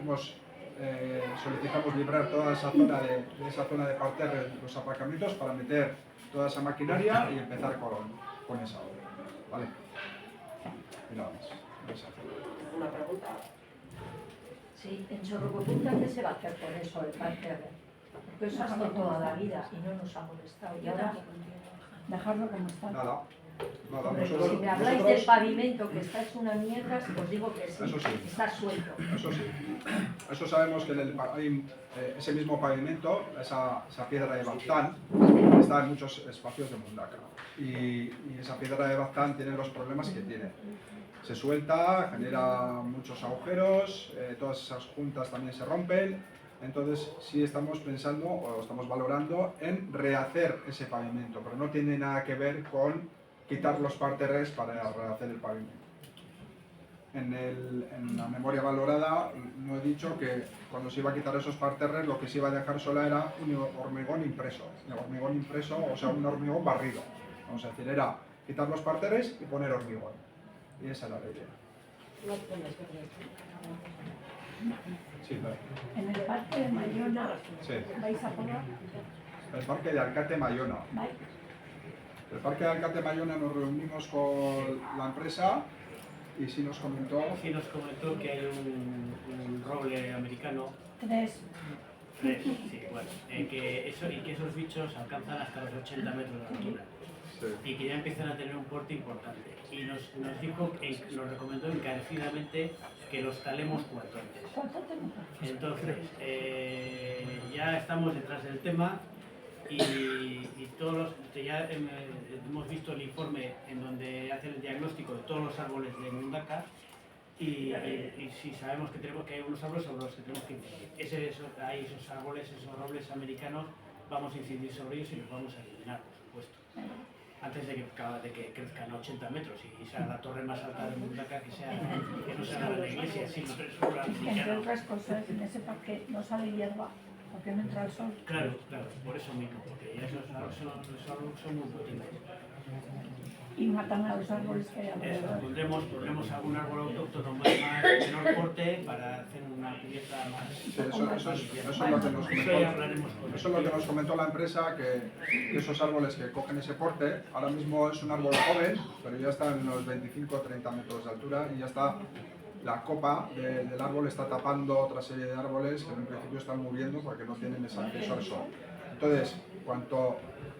solicitamos librar toda esa zona de parterre, los aparcamientos, para meter toda esa maquinaria y empezar con esa obra. ¿Vale? Y nada más. Una pregunta. Sí, en Chorrocopunta, ¿qué se va a hacer con eso, el parterre? Porque eso ha estado toda la vida y no nos ha molestado. Y ahora, Dejarlo como está. Nada. hombre, si me habláis del pavimento, que está hecho una mierda, os digo que sí, Eso sí. está suelto. Eso sí. Eso sabemos que hay ese mismo pavimento, esa piedra de Baztán, está en muchos espacios de Mundaka. Y esa piedra de Baztán tiene los problemas que tiene. Se suelta, genera muchos agujeros, todas esas juntas también se rompen. Entonces sí estamos pensando o estamos valorando en rehacer ese pavimento, pero no tiene nada que ver con quitar los parterres para rehacer el pavimento. En la memoria valorada no he dicho que cuando se iba a quitar esos parterres lo que se iba a dejar sola era un hormigón impreso, o sea, un hormigón barrido. Vamos a decir, era quitar los parterres y poner hormigón. Y esa era la idea. Sí, claro. En el parque de Mayona Sí. vais a poner. El parque de Alcate Mayona. ¿Vais? El parque de Alcate Mayona nos reunimos con la empresa y sí nos comentó. Sí nos comentó que hay un roble americano, 3. sí, bueno, que esos bichos alcanzan hasta los 80 metros de altura y que ya empiezan a tener un porte importante. Y nos dijo, nos recomendó encarecidamente que los talemos cuanto antes. ¿Cuánto tenemos? Entonces, ya estamos detrás del tema y todos ya hemos visto el informe en donde hacen el diagnóstico de todos los árboles de Mundaka y si sabemos que hay unos árboles sobre los que tenemos que incidir. Hay esos árboles, esos robles americanos, vamos a incidir sobre ellos y los vamos a eliminar, por supuesto. Antes de que crezcan a 80 metros y sea la torre más alta de Mundaka, que no sea la iglesia, sino que es un Entre americano. otras cosas, en ese parque no sale hierba, porque no entra el sol. Claro, por eso mismo, porque ya esos árboles son muy potentes. Y matan a los árboles que hay Eso, alrededor. pondremos algún árbol autóctono más menor corte para hacer una cubierta más. Sí, eso es lo que nos Eso ya hablaremos con Eso es lo que nos comentó la empresa, que esos árboles que cogen ese porte, ahora mismo es un árbol joven, pero ya está en los 25-30 metros de altura y ya está, la copa del árbol está tapando otra serie de árboles que en principio están muriendo porque no tienen ese acceso al sol. Entonces,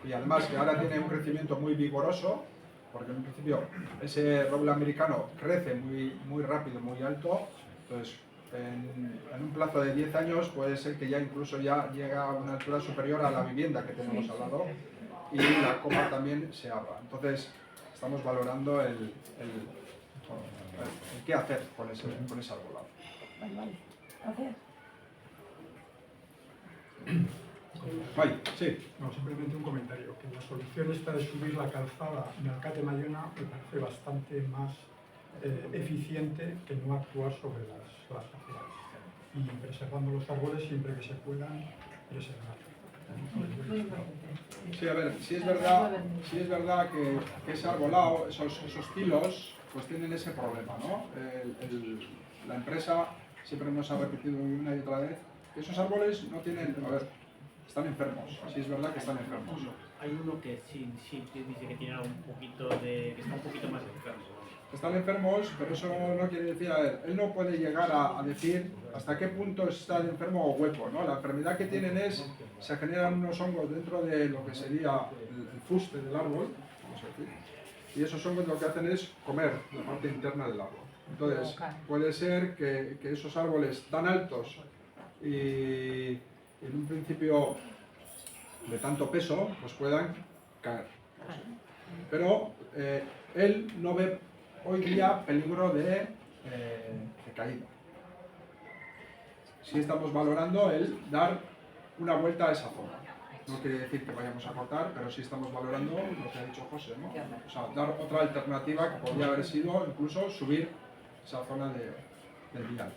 y además que ahora tiene un crecimiento muy vigoroso, porque en principio ese roble americano crece muy rápido, muy alto, entonces en un plazo de 10 años puede ser que ya incluso ya llega a una altura superior a la vivienda que tenemos al lado y la copa también se abra. Entonces estamos valorando el qué hacer con ese arbolado. Vale. Gracias. Ay, sí. No, simplemente un comentario, que la solución esta de subir la calzada en Alcate Mayona me parece bastante más eficiente que no actuar sobre las laterales. Y preservando los árboles siempre que se puedan preservar. Sí, a ver, sí es verdad que ese arbolado, esos tilos, pues tienen ese problema, ¿no? La empresa siempre nos ha repetido una y otra vez que esos árboles no tienen, a ver, están enfermos, sí es verdad que están enfermos. Hay uno que sí dice que tiene un poquito de... que está un poquito más enfermo. Están enfermos, pero eso no quiere decir, a ver, él no puede llegar a decir hasta qué punto está enfermo o hueco, ¿no? La enfermedad que tienen es, se generan unos hongos dentro de lo que sería el fuste del árbol, vamos a decir, y esos hongos lo que hacen es comer la parte interna del árbol. Entonces, puede ser que esos árboles tan altos y en un principio de tanto peso, pues puedan caer. Pero él no ve hoy día peligro de caída. Sí estamos valorando el dar una vuelta a esa zona. No quiere decir que vayamos a cortar, pero sí estamos valorando lo que ha dicho José, ¿no? O sea, dar otra alternativa que podría haber sido incluso subir esa zona del vial.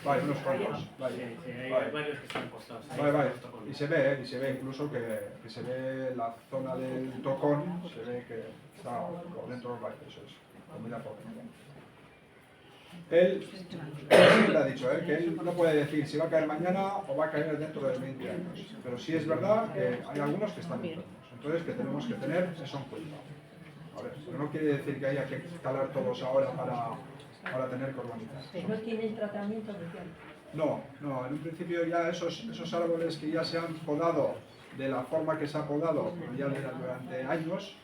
Vale, unos cuantos. Vale. Sí, hay varios que están costados. Vale. Y se ve incluso que se ve la zona del tocón, se ve que está por dentro del valle, eso es, comida por dentro. Él siempre ha dicho que él no puede decir si va a caer mañana o va a caer dentro de 20 años, pero sí es verdad que hay algunos que están enfermos, entonces que tenemos que tener eso en cuenta. ¿Vale? Pero no quiere decir que haya que talar todos ahora para tener corbonitas. ¿No tienen tratamiento de tiempo? No, en un principio ya esos árboles que ya se han podado de la forma que se ha podado ya durante años,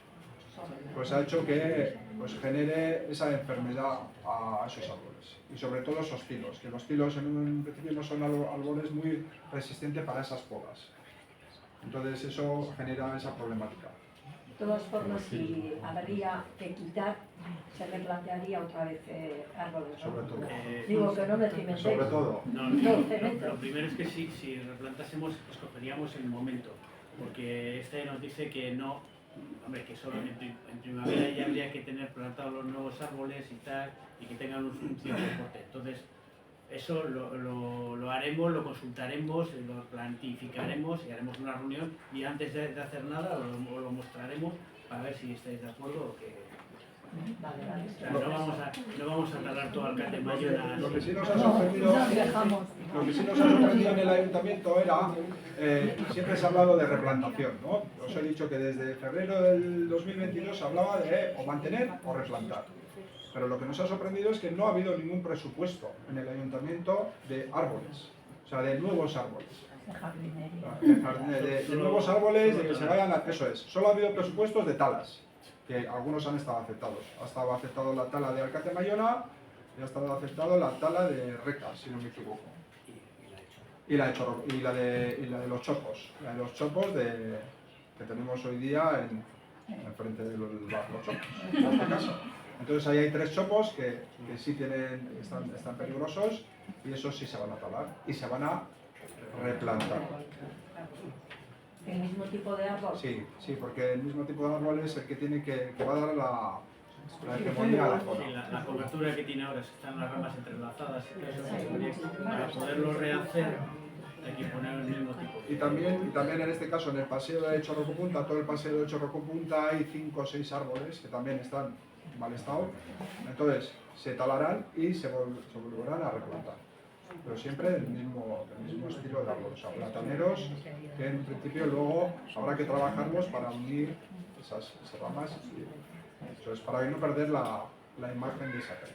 pues ha hecho que pues, genere esa enfermedad a esos árboles. Y sobre todo esos tilos, que los tilos en un principio no son árboles muy resistentes para esas podas. Entonces eso genera esa problemática. De todas formas, si habría que quitar, se replantearía otra vez árboles, ¿no? Sobre todo. Digo que no me cimentéis. Sobre todo. No, lo primero es que si replantásemos, escogeríamos el momento, porque este nos dice que no, hombre, que solo en primavera ya habría que tener plantados los nuevos árboles y tal, y que tengan un cierto corte. Entonces, eso lo haremos, lo consultaremos, lo plantificaremos y haremos una reunión y antes de hacer nada os lo mostraremos para ver si estáis de acuerdo o que... O sea, no vamos a tardar todo alcalde Mayona. Lo que sí nos ha sorprendido, en el ayuntamiento era, siempre se ha hablado de replantación, ¿no? Os he dicho que desde febrero del 2022 se hablaba de o mantener o replantar. Pero lo que nos ha sorprendido es que no ha habido ningún presupuesto en el ayuntamiento de árboles, o sea, de nuevos árboles. De nuevos árboles, de que se vayan a... Eso es, solo ha habido presupuestos de talas, que algunos han estado aceptados. Ha estado aceptado la tala de Alcate Mayona y ha estado aceptado la tala de Reca, si no me equivoco. Y la de los chopos. La de los chopos que tenemos hoy día en frente de los chopos, en este caso. Entonces ahí hay 3 chopos que sí están peligrosos y esos sí se van a talar y se van a replantar. ¿El mismo tipo de árbol? Sí, porque el mismo tipo de árbol es el que tiene que va a dar la hegemonía a la zona. Sí, la cobertura que tiene ahora, están las ramas entrelazadas y todo eso, para poderlo rehacer hay que poner el mismo tipo. Y también en este caso en el paseo de Chorrocopunta, todo el paseo de Chorrocopunta hay 5 o 6 árboles que también están en mal estado, entonces se talarán y se volverán a replantar. Pero siempre del mismo estilo de árbol, o sea, plataneros que en principio luego habrá que trabajarlos para unir esas ramas, eso es para no perder la imagen de esa calle.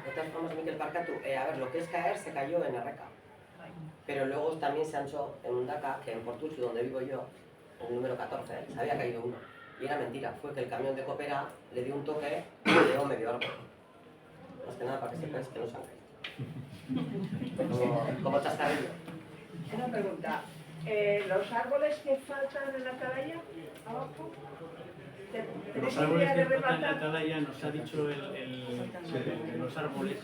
De todas formas, Miquel Parcatu, a ver, lo que es caer se cayó en Arreca, pero luego también se anchó en Undaca, que en Portuchu, donde vivo yo, el número 14, se había caído uno. Y era mentira, fue que el camión de Coopera le dio un toque y le dio medio árbol. Más que nada para que sepáis que no se han caído. Como chascarrillo. Una pregunta. ¿Los árboles que faltan en la atalaya abajo? Los árboles que faltan en la atalaya nos ha dicho los árboles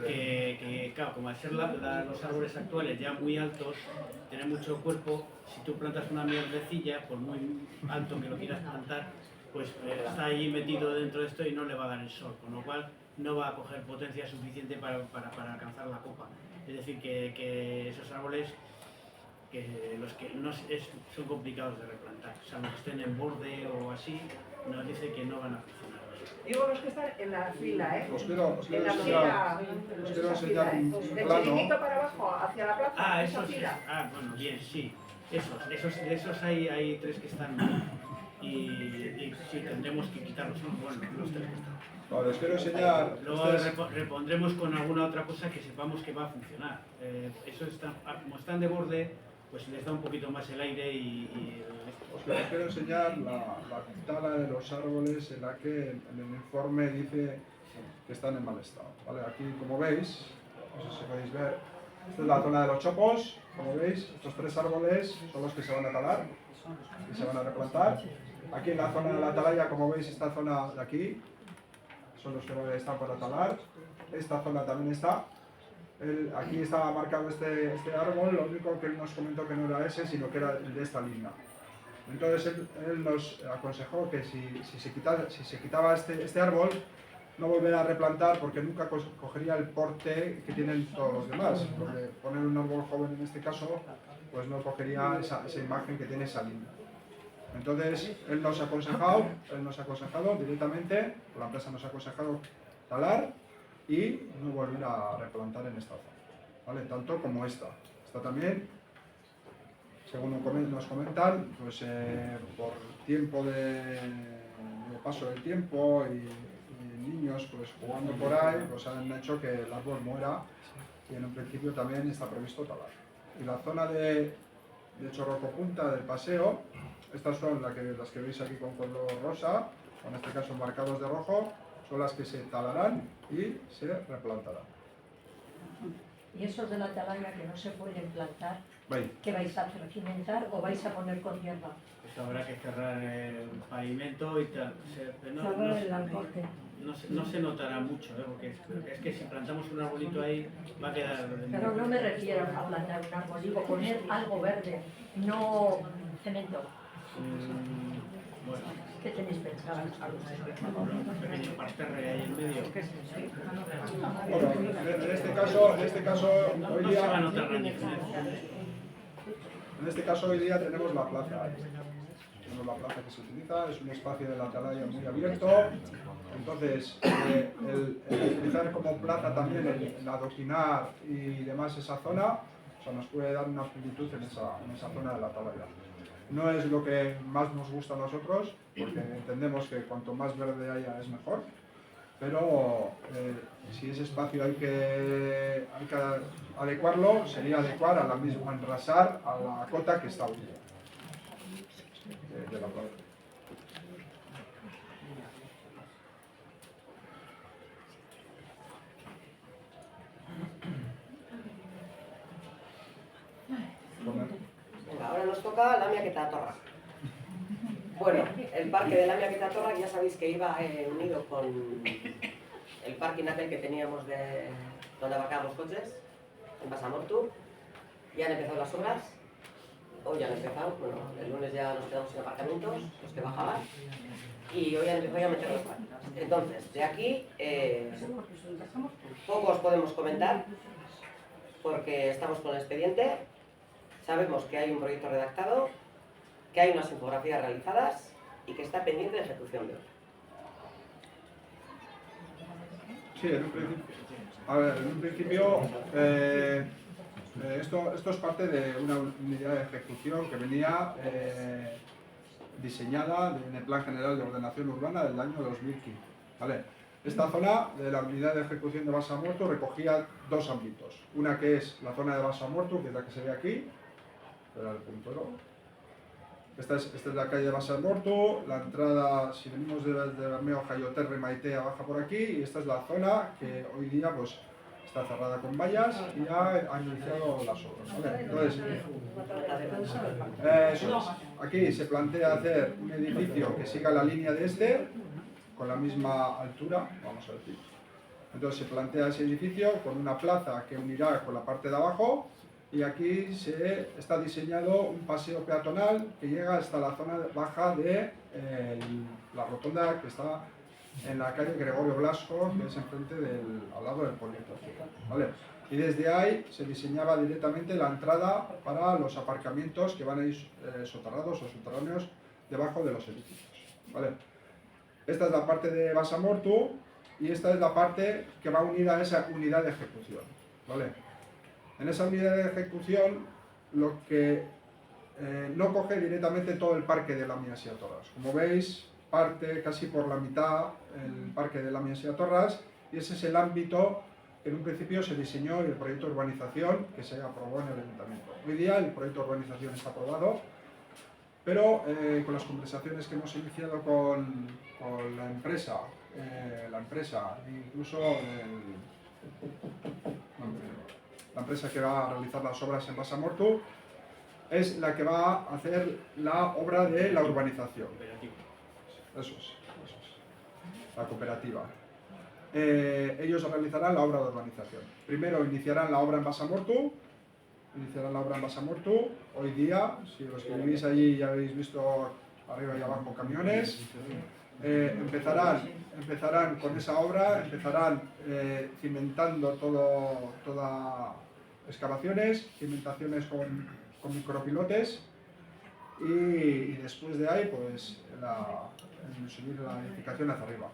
que claro, como al ser los árboles actuales ya muy altos, tienen mucho cuerpo, si tú plantas una mierdecilla, por muy alto que lo quieras plantar, pues está ahí metido dentro de esto y no le va a dar el sol, con lo cual no va a coger potencia suficiente para alcanzar la copa. Es decir, que esos árboles, que los que no son complicados de replantar, o sea, los que estén en borde o así, nos dice que no van a funcionar. Digo los que están en la fila, ¿eh? Os quiero En la enseñar, fila. os quiero esa enseñar fila, ¿eh? un Del plano. chiringuito para abajo, hacia la plaza, Ah, esa esos, fila. bueno, bien, sí. Esos hay 3 que están mal. Y sí, tendremos que quitarlos, ¿no? Bueno, los 3 que están. Vale, os quiero enseñar. Luego Este es- repondremos con alguna otra cosa que sepamos que va a funcionar. Eso como están de borde, pues les da un poquito más el aire os quiero enseñar la tala de los árboles en la que en el informe dice que están en mal estado. ¿Vale? Aquí, como veis, no sé si podéis ver, esta es la zona de los chopos. Como veis, estos 3 árboles son los que se van a talar y se van a replantar. Aquí en la zona de la atalaya, como veis, esta zona de aquí son los que están para talar. Esta zona también está. Aquí estaba marcado este árbol, lo único que él nos comentó que no era ese, sino que era el de esta línea. Entonces él nos aconsejó que si se quitaba este árbol, no volver a replantar porque nunca cogería el porte que tienen todos los demás. Porque poner un árbol joven en este caso, pues no cogería esa imagen que tiene esa línea. Entonces él nos ha aconsejado directamente, la empresa nos ha aconsejado talar y no volver a replantar en esta zona, ¿vale? Tanto como esta. Esta también, según nos comentan, pues por tiempo de paso del tiempo y niños pues jugando por ahí, pues han hecho que el árbol muera y en un principio también está previsto talar. Y la zona de Chorroco Punta del paseo, estas son las que veis aquí con color rosa, o en este caso marcados de rojo, son las que se talarán y se replantarán. Y esos de la atalaya que no se pueden plantar, Veis. ¿qué vais a hacer? ¿Cimentar o vais a poner con hierba? Pues habrá que cerrar el pavimento y tal. Cerrar el alcorte. No se notará mucho, porque es que si plantamos un arbolito ahí va a quedar... Pero no me refiero a plantar un árbol, digo poner algo verde, no cemento. Bueno, ¿Qué tenéis pensado? un pequeño parterre ahí en medio. Bueno, en este caso hoy No se va a día, notar gran diferencia. en este caso hoy día tenemos la plaza. Tenemos la plaza que se utiliza, es un espacio de la atalaya muy abierto. Entonces, el utilizar como plaza también el adoquinar y demás esa zona, o sea, nos puede dar una amplitud en esa zona de la atalaya. No es lo que más nos gusta a nosotros, porque entendemos que cuanto más verde haya es mejor, pero si ese espacio hay que adecuarlo, sería adecuar a la misma, enrasar a la cota que está hoy día de la plaza. Venga, ahora nos toca la Mia Quetatorra. Bueno, el parque de la Mia Quetatorra ya sabéis que iba unido con el parking aquel que teníamos de donde aparcábamos coches, en Basamortu. Ya han empezado las obras, hoy ya han empezado, bueno, el lunes ya nos quedamos sin aparcamientos, los que bajaban, y hoy han empezado a meter los parques. Entonces, de aquí, poco os podemos comentar, porque estamos con el expediente, sabemos que hay un proyecto redactado, que hay unas infografías realizadas y que está pendiente de ejecución de obra. Sí, en un principio esto es parte de una unidad de ejecución que venía diseñada en el Plan General de Ordenación Urbana del año 2015. ¿Vale? Esta zona de la unidad de ejecución de Basamortu recogía 2 ámbitos. Una que es la zona de Basamortu, que es la que se ve aquí, era el puntero. Esta es la calle de Basamortu, la entrada, si venimos de Bermeo, Jaioterre, Maitea, baja por aquí, y esta es la zona que hoy día pues, está cerrada con vallas y ya han iniciado las obras. ¿Vale? Entonces, eso es. Aquí se plantea hacer un edificio que siga la línea de este, con la misma altura, vamos a decir. Entonces se plantea ese edificio con una plaza que unirá con la parte de abajo, y aquí se está diseñado un paseo peatonal que llega hasta la zona baja de la rotonda que está en la calle Gregorio Blasco, que es enfrente al lado del polideportivo, ¿vale? Y desde ahí se diseñaba directamente la entrada para los aparcamientos que van a ir soterrados o subterráneos debajo de los edificios, ¿vale? Esta es la parte de Basamortu y esta es la parte que va unida a esa unidad de ejecución, ¿vale? En esa unidad de ejecución lo que no coge directamente todo el parque de Lamias y Atorras. Como veis, parte casi por la mitad el parque de Lamias y Atorras y ese es el ámbito que en un principio se diseñó y el proyecto de urbanización que se aprobó en el ayuntamiento. Hoy día el proyecto de urbanización está aprobado, pero con las conversaciones que hemos iniciado con la empresa, incluso la empresa que va a realizar las obras en Basamortu, es la que va a hacer la obra de la urbanización. Eso es. La cooperativa. Ellos realizarán la obra de urbanización. Primero iniciarán la obra en Basamortu. Hoy día, si los que vivís allí ya habéis visto arriba y abajo camiones, empezarán con esa obra, empezarán cimentando toda excavaciones, cimentaciones con micropilotes y después de ahí pues subir la edificación hacia arriba.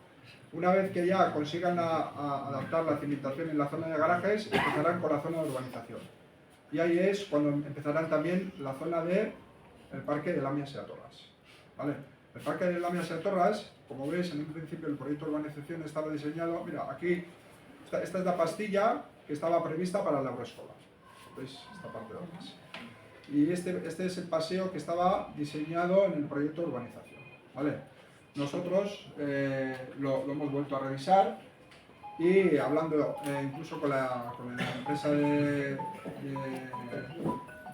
Una vez que ya consigan adaptar la cimentación en la zona de garajes, empezarán con la zona de urbanización. Y ahí es cuando empezarán también la zona del parque de Lamias y Atorras, ¿vale? El parque de Lamias y Atorras, como veis, en un principio el proyecto de urbanización estaba diseñado, mira, aquí, esta es la pastilla que estaba prevista para la Euroscola, ¿veis? Esta parte de atrás. Y este es el paseo que estaba diseñado en el proyecto de urbanización, ¿vale? Nosotros lo hemos vuelto a revisar y hablando incluso con la empresa de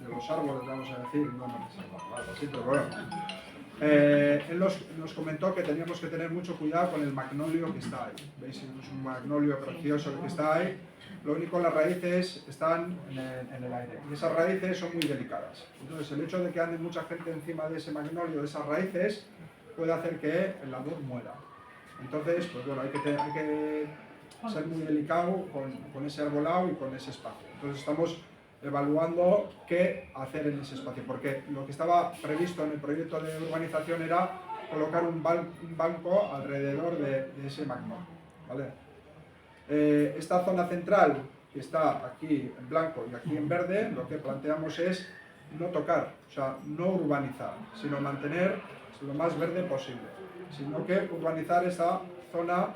los árboles, vamos a decir, no así, pero bueno, él nos comentó que teníamos que tener mucho cuidado con el magnolio que está ahí. ¿Veis? Es un magnolio precioso el que está ahí. Lo único, las raíces están en el aire y esas raíces son muy delicadas. Entonces, el hecho de que ande mucha gente encima de ese magnolio, de esas raíces, puede hacer que el árbol muera. Entonces, pues bueno, hay que ser muy delicado con ese arbolado y con ese espacio. Entonces, estamos evaluando qué hacer en ese espacio, porque lo que estaba previsto en el proyecto de urbanización era colocar un banco alrededor de ese magnolio, ¿vale? Esta zona central, que está aquí en blanco y aquí en verde, lo que planteamos es no tocar, o sea, no urbanizar, sino mantener lo más verde posible, sino que urbanizar esa zona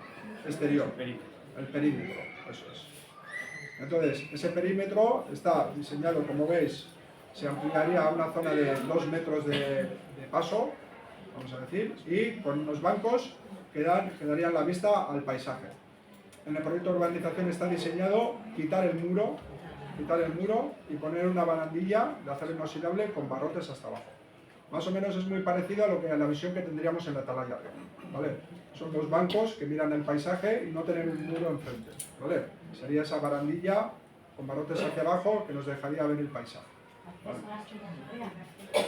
exterior, el perímetro, eso es. Entonces, ese perímetro está diseñado, como veis, se ampliaría a una zona de 2 metros de paso, vamos a decir, y con unos bancos que darían la vista al paisaje. En el proyecto de urbanización está diseñado quitar el muro y poner una barandilla de acero inoxidable con barrotes hasta abajo. Más o menos es muy parecido a la visión que tendríamos en la atalaya, ¿vale? Son 2 bancos que miran el paisaje y no tener un muro enfrente, ¿vale? Sería esa barandilla con barrotes hacia abajo que nos dejaría ver el paisaje, ¿vale?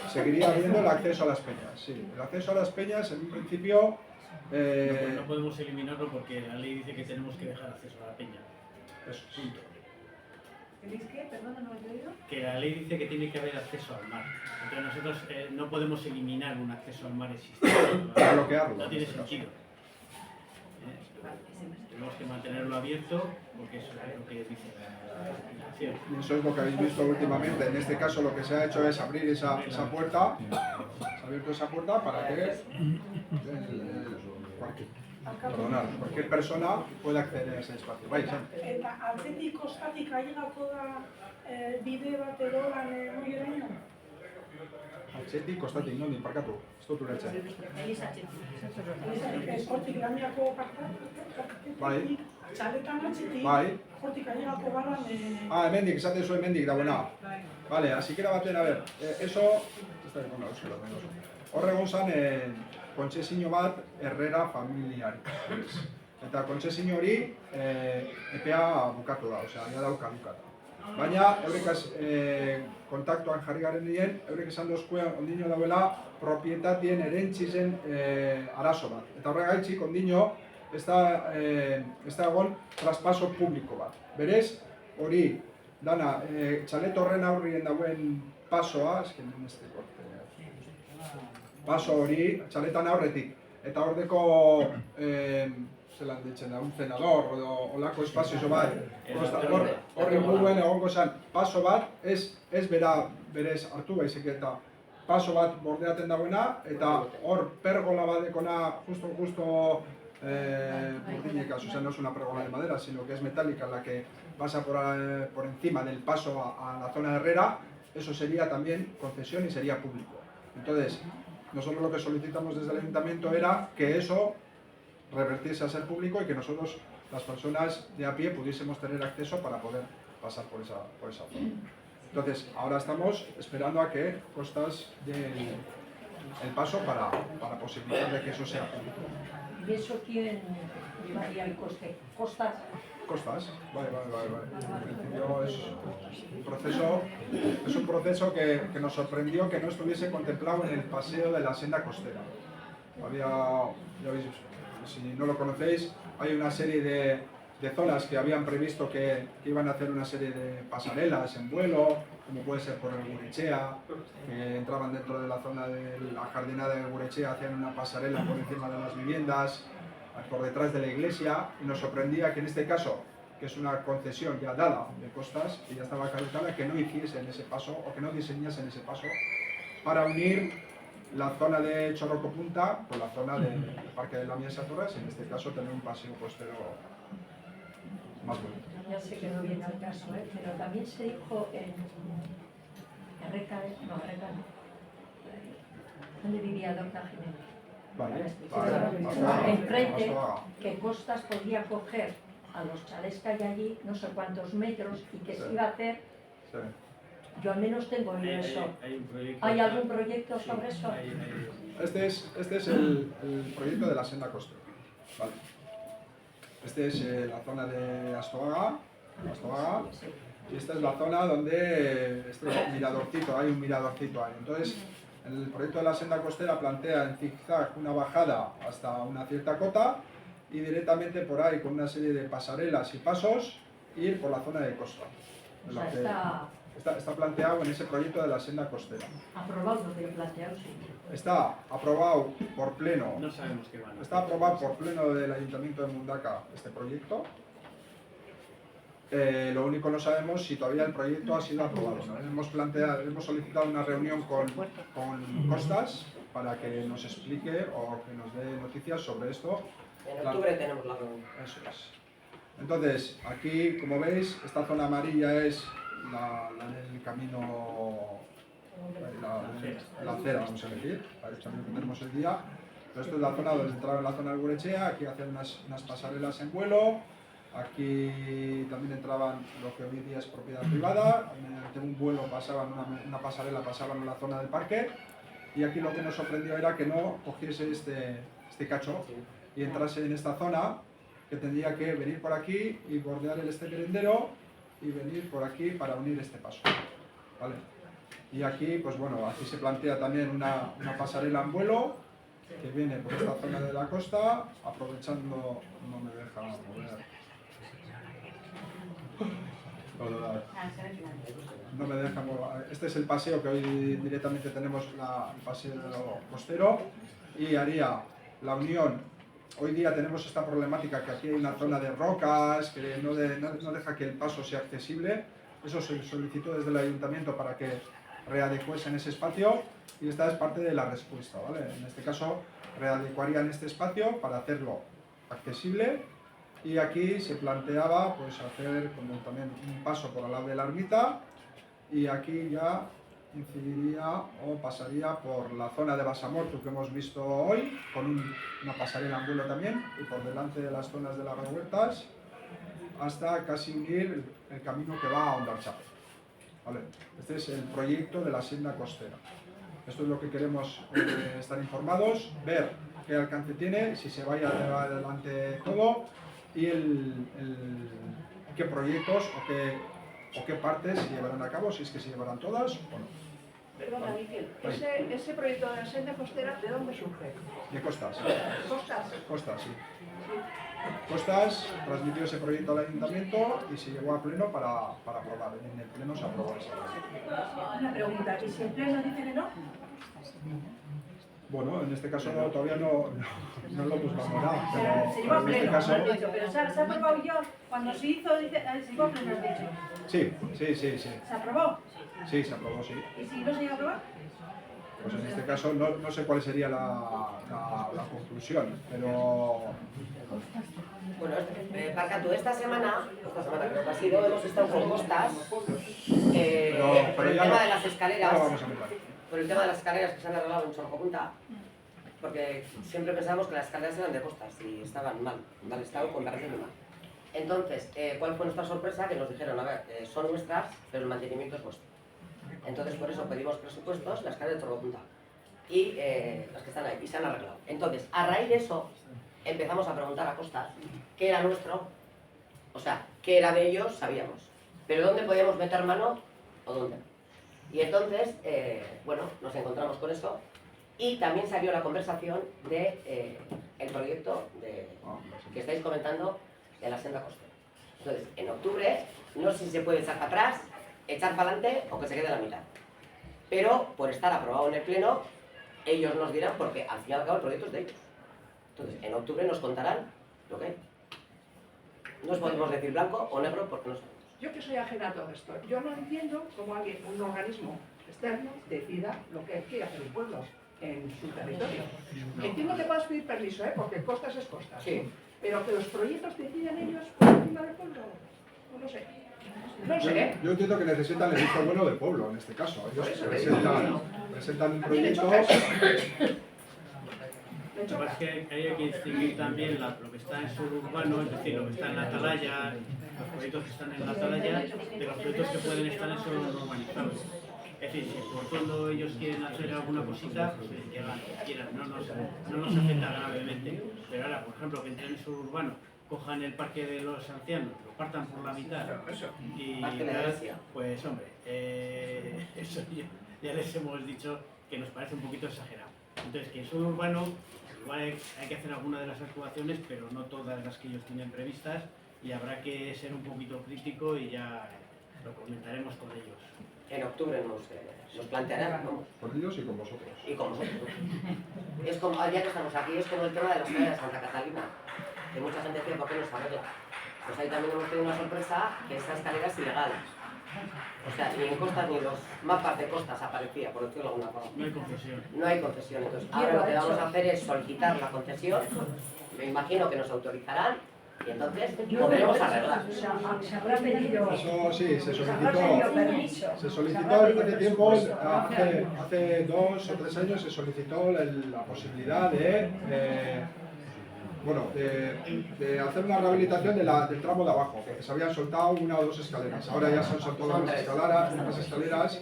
Seguiría viendo el acceso a las peñas, sí. El acceso a las peñas en un principio... No podemos eliminarlo porque la ley dice que tenemos que dejar acceso a la peña. Eso. Punto. ¿Tenéis qué? Perdona, no he oído. Que la ley dice que tiene que haber acceso al mar. Entonces nosotros no podemos eliminar un acceso al mar existente. Bloquearlo. No tiene sentido. Tenemos que mantenerlo abierto porque eso es lo que dice la legislación. Y eso es lo que habéis visto últimamente. En este caso lo que se ha hecho es abrir esa puerta. Se ha abierto esa puerta para que cualquier persona pueda acceder a ese espacio. Bai, Sam. Eta atzetik kostatik ailegako da bide bat edo lan mugieraino? Atzetik, kostatik, nondik, parkatu. Ez dut ulertzen. Hortik Lamiako Bai. txaletan atzetik, Bai. hortik ailegako balan... Hemendik, esaten zuen hemendik dagoena. Vale, así que baten, a ver, eso... Horre gonzan, kontsezio bat Herrera familiari. Eta kontsezio hori EPEA bukatu da, osea, ja dauka bukata. Baina, eurekaz kontaktuan jarri garen nien, eurek esan dozkuen ondino dauela propietatien erentzizen arazo bat. Eta horregaitzik ondino ez da egon traspaso publiko bat. Berez, hori, dana, txalet horren aurrien dauen pasoa, paso hori, txaletan aurretik, eta ordeko zelan ditzen da, un zenador, olako espazio zo bat, horri inguruen egongo zen paso bat, ez berez hartu baizik eta paso bat bordeaten dagoena, eta hor pergola bat dekona justo burdineka, o sea, no es una pergola de madera, sino que es metálica, la que pasa por encima del paso a la zona herrera, eso sería también concesión y sería público. Entonces, nosotros lo que solicitamos desde el ayuntamiento era que eso revertirse a ser público y que nosotros, las personas de a pie, pudiésemos tener acceso para poder pasar por esa zona. Entonces, ahora estamos esperando a que Costas dé el paso para posibilitar de que eso sea público. ¿Y eso quién llevaría el coste? ¿Costas? Costas, vale. En principio es un proceso que nos sorprendió que no estuviese contemplado en el paseo de la senda costera. Ya veis, si no lo conocéis, hay una serie de zonas que habían previsto que iban a hacer una serie de pasarelas en vuelo, como puede ser por el Gurechea, que entraban dentro de la zona de la jardinada del Gurechea, hacían una pasarela por encima de las viviendas, por detrás de la iglesia, y nos sorprendía que en este caso, que es una concesión ya dada de Costas, que ya estaba caducada, que no hiciesen ese paso o que no diseñasen ese paso para unir la zona de Chorroco Punta con la zona del Parque de la Mies Torres, en este caso tener un paseo costero más bonito. Ya sé que no viene al caso, pero también se dijo en Reca, ¿dónde vivía Dorta Jiménez? Enfrente, que Costas podía coger a los chalés que hay allí, no sé cuántos metros, y que se iba a hacer. Sí. Yo al menos tengo oído eso. ¿Hay algún proyecto sobre eso? Este es el proyecto de la senda costera. Vale. Este es la zona de Astoaga, y esta es la zona donde hay un miradorcito ahí. Entonces, el proyecto de la senda costera plantea en zigzag una bajada hasta una cierta cota y directamente por ahí con una serie de pasarelas y pasos ir por la zona de costa. O sea, Está planteado en ese proyecto de la senda costera. Aprobado lo que planteado, sí. Está aprobado por pleno. No sabemos qué van a hacer. Está aprobado por pleno del Ayuntamiento de Mundaca este proyecto. Lo único no sabemos si todavía el proyecto ha sido aprobado. Hemos solicitado una reunión con Costas para que nos explique o que nos dé noticias sobre esto. En octubre tenemos la reunión. Eso es. Entonces, aquí, como veis, esta zona amarilla es la del camino, la acera, vamos a decir, para el camino que tenemos el día. Pero esto es la zona donde entraba en la zona del Gurechea, aquí hacen unas pasarelas en vuelo, aquí también entraban lo que hoy día es propiedad privada, mediante un vuelo pasaban, una pasarela pasaban a la zona del parque, y aquí lo que nos sorprendió era que no cogiese este cacho y entrase en esta zona, que tendría que venir por aquí y bordear este merendero y venir por aquí para unir este paso. ¿Vale? Y aquí, pues bueno, aquí se plantea también una pasarela en vuelo que viene por esta zona de la costa, aprovechando, no me deja mover. No me deja mover. Este es el paseo que hoy directamente tenemos, el paseo costero, y haría la unión. Hoy día tenemos esta problemática que aquí hay una zona de rocas que no deja que el paso sea accesible. Eso se solicitó desde el ayuntamiento para que readecuesen ese espacio y esta es parte de la respuesta, ¿vale? En este caso readecuarían este espacio para hacerlo accesible y aquí se planteaba pues hacer como también un paso por al lado de la ermita y aquí ya incidiría o pasaría por la zona de Basamortu que hemos visto hoy, con una pasarela en vuelo también, y por delante de las zonas de las revueltas, hasta casi unir el camino que va a Ondarchape. ¿Vale? Este es el proyecto de la senda costera. Esto es lo que queremos estar informados, ver qué alcance tiene, si se vaya adelante todo, y qué proyectos o qué partes se llevarán a cabo, si es que se llevarán todas o no. Perdona, Miquel, ese proyecto de la senda costera, ¿de dónde surge? De Costas. ¿Costas? Costas, sí. Costas transmitió ese proyecto al ayuntamiento y se llevó a pleno para aprobar. En el pleno se aprobó ese proyecto. Una pregunta, ¿y si el pleno dice que no? Bueno, en este caso todavía no lo hemos valorado, pero Se llevó a en este pleno, caso... lo he dicho, pero se ha aprobado yo cuando se hizo, se llevó a pleno, has dicho. Sí. ¿Se aprobó? Sí, se aprobó, sí. ¿Y si no se iba a aprobar? Pues en este caso no sé cuál sería la conclusión, pero... Bueno, Parcatu, esta semana creo que ha sido, hemos estado con Costas por el ya tema de las escaleras. ya lo vamos a mirar. Por el tema de las escaleras que se han arreglado en Sorjopunta, porque siempre pensábamos que las escaleras eran de Costas y estaban mal estado, con parecer muy mal. Entonces, ¿cuál fue nuestra sorpresa? Que nos dijeron, a ver, son nuestras, pero el mantenimiento es vuestro. Entonces, por eso pedimos presupuestos, las escaleras de Sorjopunta y las que están ahí, y se han arreglado. Entonces, a raíz de eso, empezamos a preguntar a Costas qué era nuestro, o sea, qué era de ellos, sabíamos, pero dónde podíamos meter mano o dónde. Y entonces, bueno, nos encontramos con eso y también salió la conversación de el proyecto que estáis comentando de la senda costera. Entonces, en octubre, no sé si se puede echar para atrás, echar para adelante o que se quede a la mitad. Pero, por estar aprobado en el pleno, ellos nos dirán, porque al fin y al cabo el proyecto es de ellos. Entonces, en octubre nos contarán lo que hay. No os podemos decir blanco o negro porque no sabemos. Yo que soy ajena a todo esto, yo no entiendo cómo alguien, un organismo externo, decida lo que quiere hacer el pueblo en su territorio. Entiendo que puedas pedir permiso, porque costas es costas. Sí. Pero que los proyectos decidan ellos por encima del pueblo, no lo sé. No sé. Yo entiendo que necesitan el visto bueno del pueblo, en este caso. Ellos presentan un proyecto... Lo que pasa es que hay que distinguir también lo que está en suburbano, es decir, lo que está en la atalaya, los proyectos que están en la atalaya, de los proyectos que pueden estar en suelo urbanizado. Es decir, si por fondo ellos quieren hacer alguna cosita, pues quieran, no nos afecta gravemente. Pero ahora, por ejemplo, que entren en suburbano, cojan el parque de los ancianos, lo partan por la mitad y pues hombre, eso ya les hemos dicho que nos parece un poquito exagerado. Entonces, que en suelo urbano igual hay que hacer alguna de las actuaciones, pero no todas las que ellos tienen previstas, y habrá que ser un poquito crítico y ya lo comentaremos con ellos. En octubre nos plantearán, vamos. Con ellos y con vosotros. Y con vosotros. Es como, ya que estamos aquí, es como el tema de la escalera de Santa Catalina, que mucha gente decía, ¿por qué no se arregla? Pues ahí también hemos tenido una sorpresa, que esa escalera es ilegal. O sea, ni en costas ni en los mapas de costas aparecía, por decirlo de alguna forma. No hay concesión. No hay concesión, entonces ahora lo que vamos a hacer es solicitar la concesión, me imagino que nos autorizarán, y entonces podremos arreglar. Se habrá pedido... Eso sí, se permiso. solicitó hace tiempo, hace 2 o 3 años se solicitó la posibilidad de hacer una rehabilitación del tramo de abajo, porque se habían soltado 1 o 2 escaleras. Ahora ya se han soltado las escaleras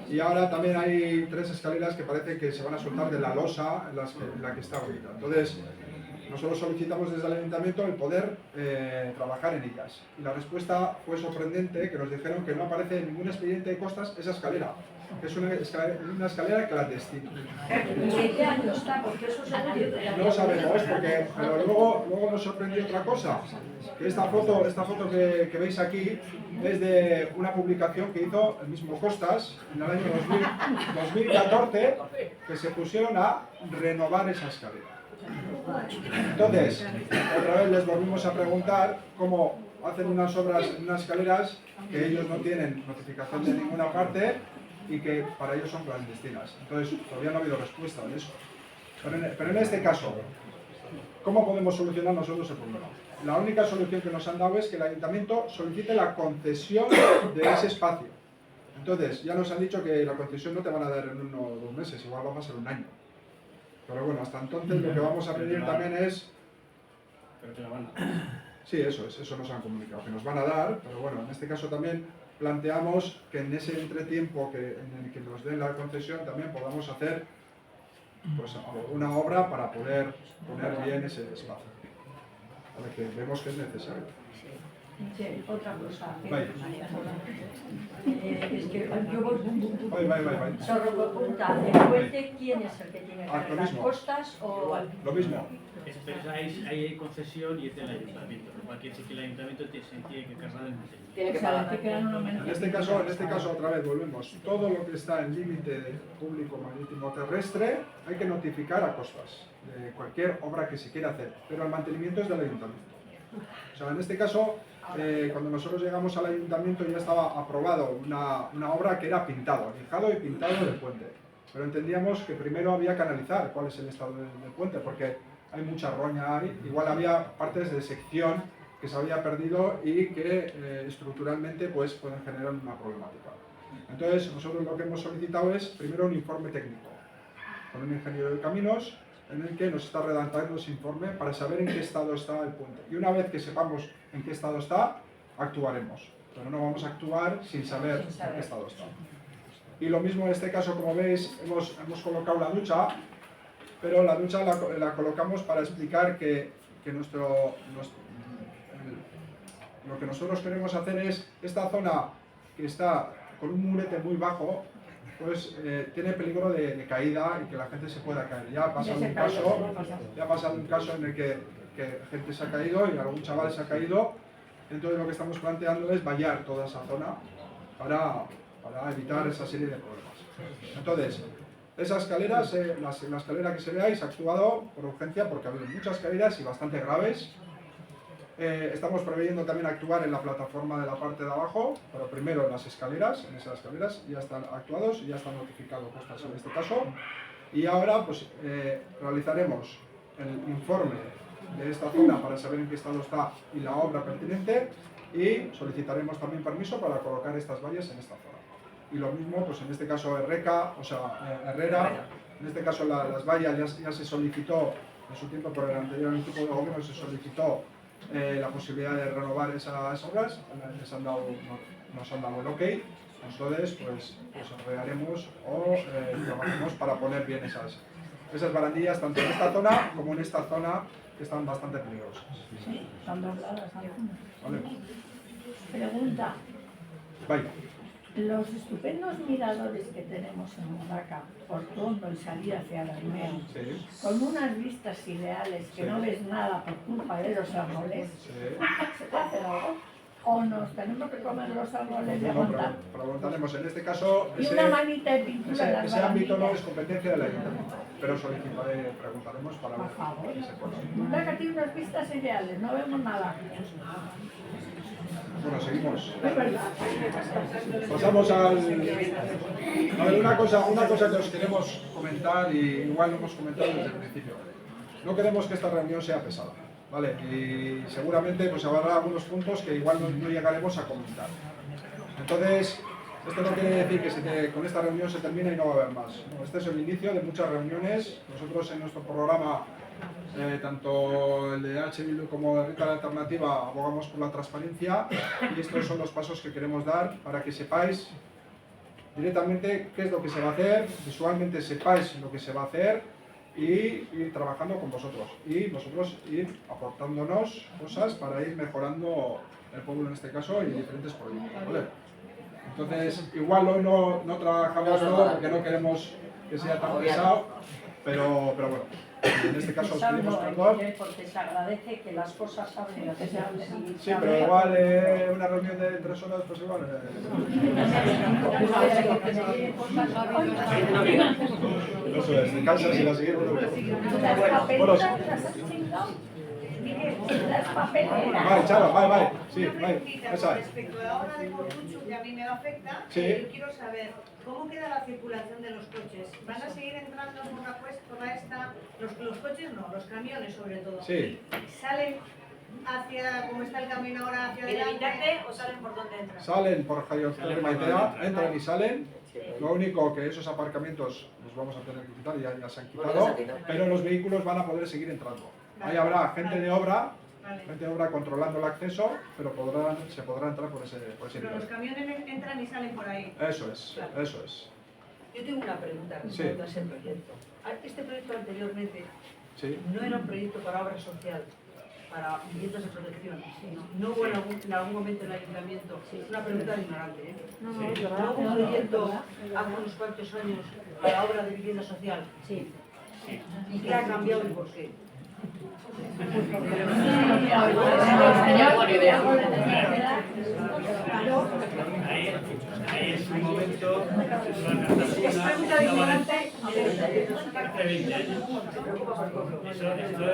y ahora también hay 3 escaleras que parece que se van a soltar de la losa en la que está ahorita. Entonces, nosotros solicitamos desde el ayuntamiento el poder trabajar en ellas. Y la respuesta fue sorprendente, que nos dijeron que no aparece en ningún expediente de costas esa escalera, que es una escalera clandestina. ¿Y qué año está? Porque eso se No sabemos, pero luego nos sorprendió otra cosa, que esta foto que veis aquí es de una publicación que hizo el mismo Costas en el año 2014, que se pusieron a renovar esa escalera. Entonces, otra vez les volvimos a preguntar cómo hacen unas obras en unas escaleras que ellos no tienen notificación de ninguna parte y que para ellos son clandestinas. Entonces, todavía no ha habido respuesta de eso. Pero en este caso, ¿cómo podemos solucionar nosotros el problema? La única solución que nos han dado es que el ayuntamiento solicite la concesión de ese espacio. Entonces, ya nos han dicho que la concesión no te van a dar en 1 o 2 meses, igual va a ser 1 año. Pero bueno, hasta entonces lo que vamos a pedir también es... Pero te la van a dar. Sí, eso nos han comunicado, que nos van a dar, pero bueno, en este caso también planteamos que en ese entretiempo en el que nos den la concesión también podamos hacer pues alguna obra para poder poner bien ese espacio. Para que vemos que es necesario. Sí, otra cosa. Vaya. Es que yo voy... Vaya. Sorrocopunta, el puente, ¿quién es el que tiene que Lo arreglar? mismo. ¿Costas o...? Lo mismo. expresáis, ahí hay concesión y es del ayuntamiento, lo cual quiere decir que el ayuntamiento se tiene que cargar el mantenimiento. Tiene que O sea, pagar. te quedan unos menos. En este caso otra vez volvemos. Todo lo que está en límite público marítimo terrestre hay que notificar a costas de cualquier obra que se quiera hacer, pero el mantenimiento es del ayuntamiento. O sea, en este caso, cuando nosotros llegamos al ayuntamiento ya estaba aprobado una obra que era pintado, lijado y pintado del puente. Pero entendíamos que primero había que analizar cuál es el estado del puente, porque hay mucha roña ahí. Igual había partes de sección que se había perdido y que estructuralmente pues, pueden generar una problemática. Entonces, nosotros lo que hemos solicitado es primero un informe técnico con un ingeniero de caminos en el que nos está redactando ese informe para saber en qué estado está el puente. Y una vez que sepamos en qué estado está, actuaremos. Pero no vamos a actuar sin saber en qué estado está. Y lo mismo en este caso, como veis, hemos colocado la ducha, pero la ducha la colocamos para explicar que lo que nosotros queremos hacer es esta zona que está con un murete muy bajo, pues tiene peligro de caída y que la gente se pueda caer. Ya ha pasado un caso en el que gente se ha caído y algún chaval se ha caído. Entonces lo que estamos planteando es vallar toda esa zona para evitar esa serie de problemas. Entonces, esas escaleras, la escalera que se veáis ha actuado por urgencia porque ha habido muchas caídas y bastante graves. Estamos preveyendo también actuar en la plataforma de la parte de abajo, pero primero en esas escaleras ya están actuados y ya están notificados costas en este caso. Y ahora pues realizaremos el informe de esta zona para saber en qué estado está y la obra pertinente, y solicitaremos también permiso para colocar estas vallas en esta zona. Y lo mismo, pues en este caso Herrera, en este caso las vallas ya se solicitó en su tiempo por el anterior equipo de gobierno, se solicitó la posibilidad de renovar esas obras, nos han dado el ok. Entonces pues arreglaremos o trabajemos para poner bien esas barandillas tanto en esta zona como en esta zona, que están bastante peligrosas. Sí, están dobladas algunas. ¿Vale? Pregunta. Vaya. Los estupendos miradores que tenemos en Mundaca, por fondo y salir hacia la Armea, Sí. con unas vistas ideales que Sí. no ves nada por culpa de los árboles, Sí. ¿se puede hacer algo? ¿O nos tenemos que comer los árboles y aguantar? Preguntaremos en este caso. Y una manita de pintura en las ese ámbito no es barandillas. competencia del ayuntamiento, pero preguntaremos para ver Por favor. si se puede. Mundaca tiene unas vistas ideales, no vemos nada. Bueno, seguimos. Es verdad. Pasamos al... A ver, una cosa que os queremos comentar, y igual lo hemos comentado desde el principio. No queremos que esta reunión sea pesada, ¿vale? Y seguramente pues habrá algunos puntos que igual no llegaremos a comentar. Entonces, esto no quiere decir que con esta reunión se termine y no va a haber más. No, este es el inicio de muchas reuniones. Nosotros en nuestro programa, tanto el de H. Bildu como de Rita Alternativa, abogamos por la transparencia, y estos son los pasos que queremos dar para que sepáis directamente qué es lo que se va a hacer, visualmente sepáis lo que se va a hacer y ir trabajando con vosotros y nosotros ir aportándonos cosas para ir mejorando el pueblo en este caso y diferentes proyectos, ¿vale? Entonces, igual hoy no trabajamos todo porque no queremos que sea tan pesado, pero bueno. En este caso os pedimos perdón. Porque se agradece que las cosas saben lo que se hablen. Sí, pero igual una reunión de 3 horas, pues igual... Eso es, te cansas y la siguiente... Las papeleras las has chingado. Las papeleras. Vale, Charo, vale. Sí, Una vale, preguntita esa con es. respecto a la obra de Corrucho, que a mí me afecta, Sí. yo quiero saber cómo queda la circulación de los coches. ¿Van a seguir entrando por esta, los coches no, los camiones sobre todo? Sí. ¿Salen hacia, como está el camino ahora, hacia ¿En adelante? Evitarte o salen por donde entran? Salen por Javier Maitea, entran y salen. Lo único que esos aparcamientos los vamos a tener que quitar, ya se han quitado, pero los vehículos van a poder seguir entrando. Ahí habrá gente de obra controlando el acceso, pero se podrá entrar por ese Pero los nivel. camiones entran y salen por ahí. Eso es. Yo tengo una pregunta respecto a ese proyecto. Este proyecto anteriormente Sí. no era un proyecto para obra social, para viviendas de protección. No hubo en algún momento en el ayuntamiento. Es una pregunta de ignorante, ¿eh? No hubo un proyecto hace unos cuantos años para obra de vivienda social. Sí. ¿Y qué ha cambiado y por qué? Ahí es un momento, Es pregunta de ignorante. hace 20 años.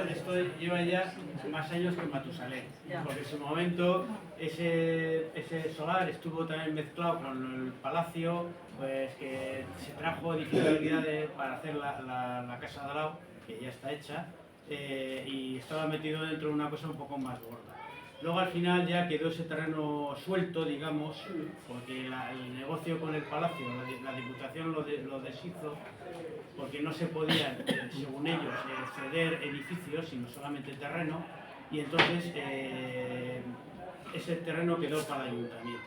Esto lleva ya más años que Matusalén, porque en su momento ese solar estuvo también mezclado con el palacio, pues que se trajo dificultades para hacer la casa de al lado, que ya está hecha, y estaba metido dentro de una cosa un poco más gorda. Luego al final ya quedó ese terreno suelto, digamos, porque el negocio con el palacio, la Diputación lo deshizo, porque no se podían, según ellos, ceder edificios, sino solamente terreno, y entonces ese terreno quedó para el ayuntamiento.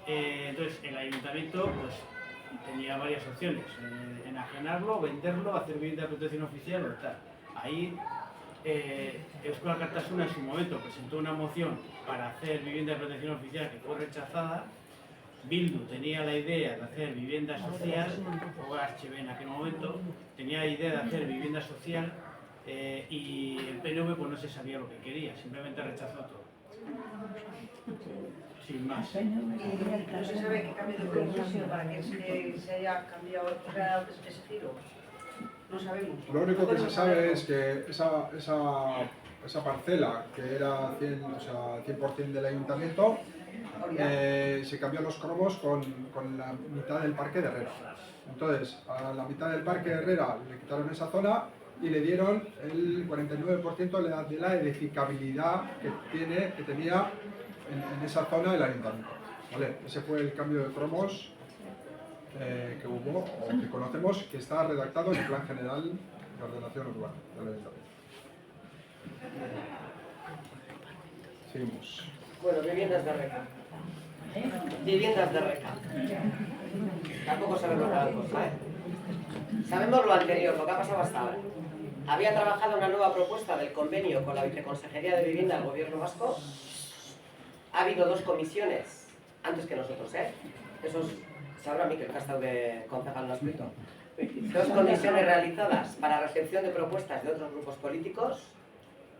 Entonces el ayuntamiento pues, tenía varias opciones, enajenarlo, venderlo, hacer vivienda de protección oficial o tal. Ahí Eusko Alkartasuna en su momento presentó una moción para hacer vivienda de protección oficial que fue rechazada. Bildu tenía la idea de hacer vivienda social, o HB en aquel momento, tenía la idea de hacer vivienda social y el PNV pues no se sabía lo que quería, simplemente rechazó todo. Sin más. No se sabe qué cambio de opinión ha sido para que se haya cambiado ese giro. No sabemos. Lo único que se sabe es que esa parcela, que era 100% del ayuntamiento, se cambió los cromos con la mitad del Parque de Herrera. Entonces, a la mitad del Parque de Herrera le quitaron esa zona y le dieron el 49% de la edificabilidad que tenía en esa zona el ayuntamiento. ¿Vale? Ese fue el cambio de cromos que hubo, o que conocemos, que está redactado en el Plan General de Ordenación Urbana del ayuntamiento. Seguimos. Bueno, viviendas de reca. Viviendas de reca. Tampoco sabemos cada cosa, ¿eh? Sabemos lo anterior, lo que ha pasado hasta ahora. Había trabajado una nueva propuesta del convenio con la Viceconsejería de Vivienda del Gobierno Vasco. Ha habido 2 comisiones antes que nosotros, ¿eh? Eso sabrá Miquel, que ha estado de concejal no escrito. 2 comisiones realizadas para recepción de propuestas de otros grupos políticos.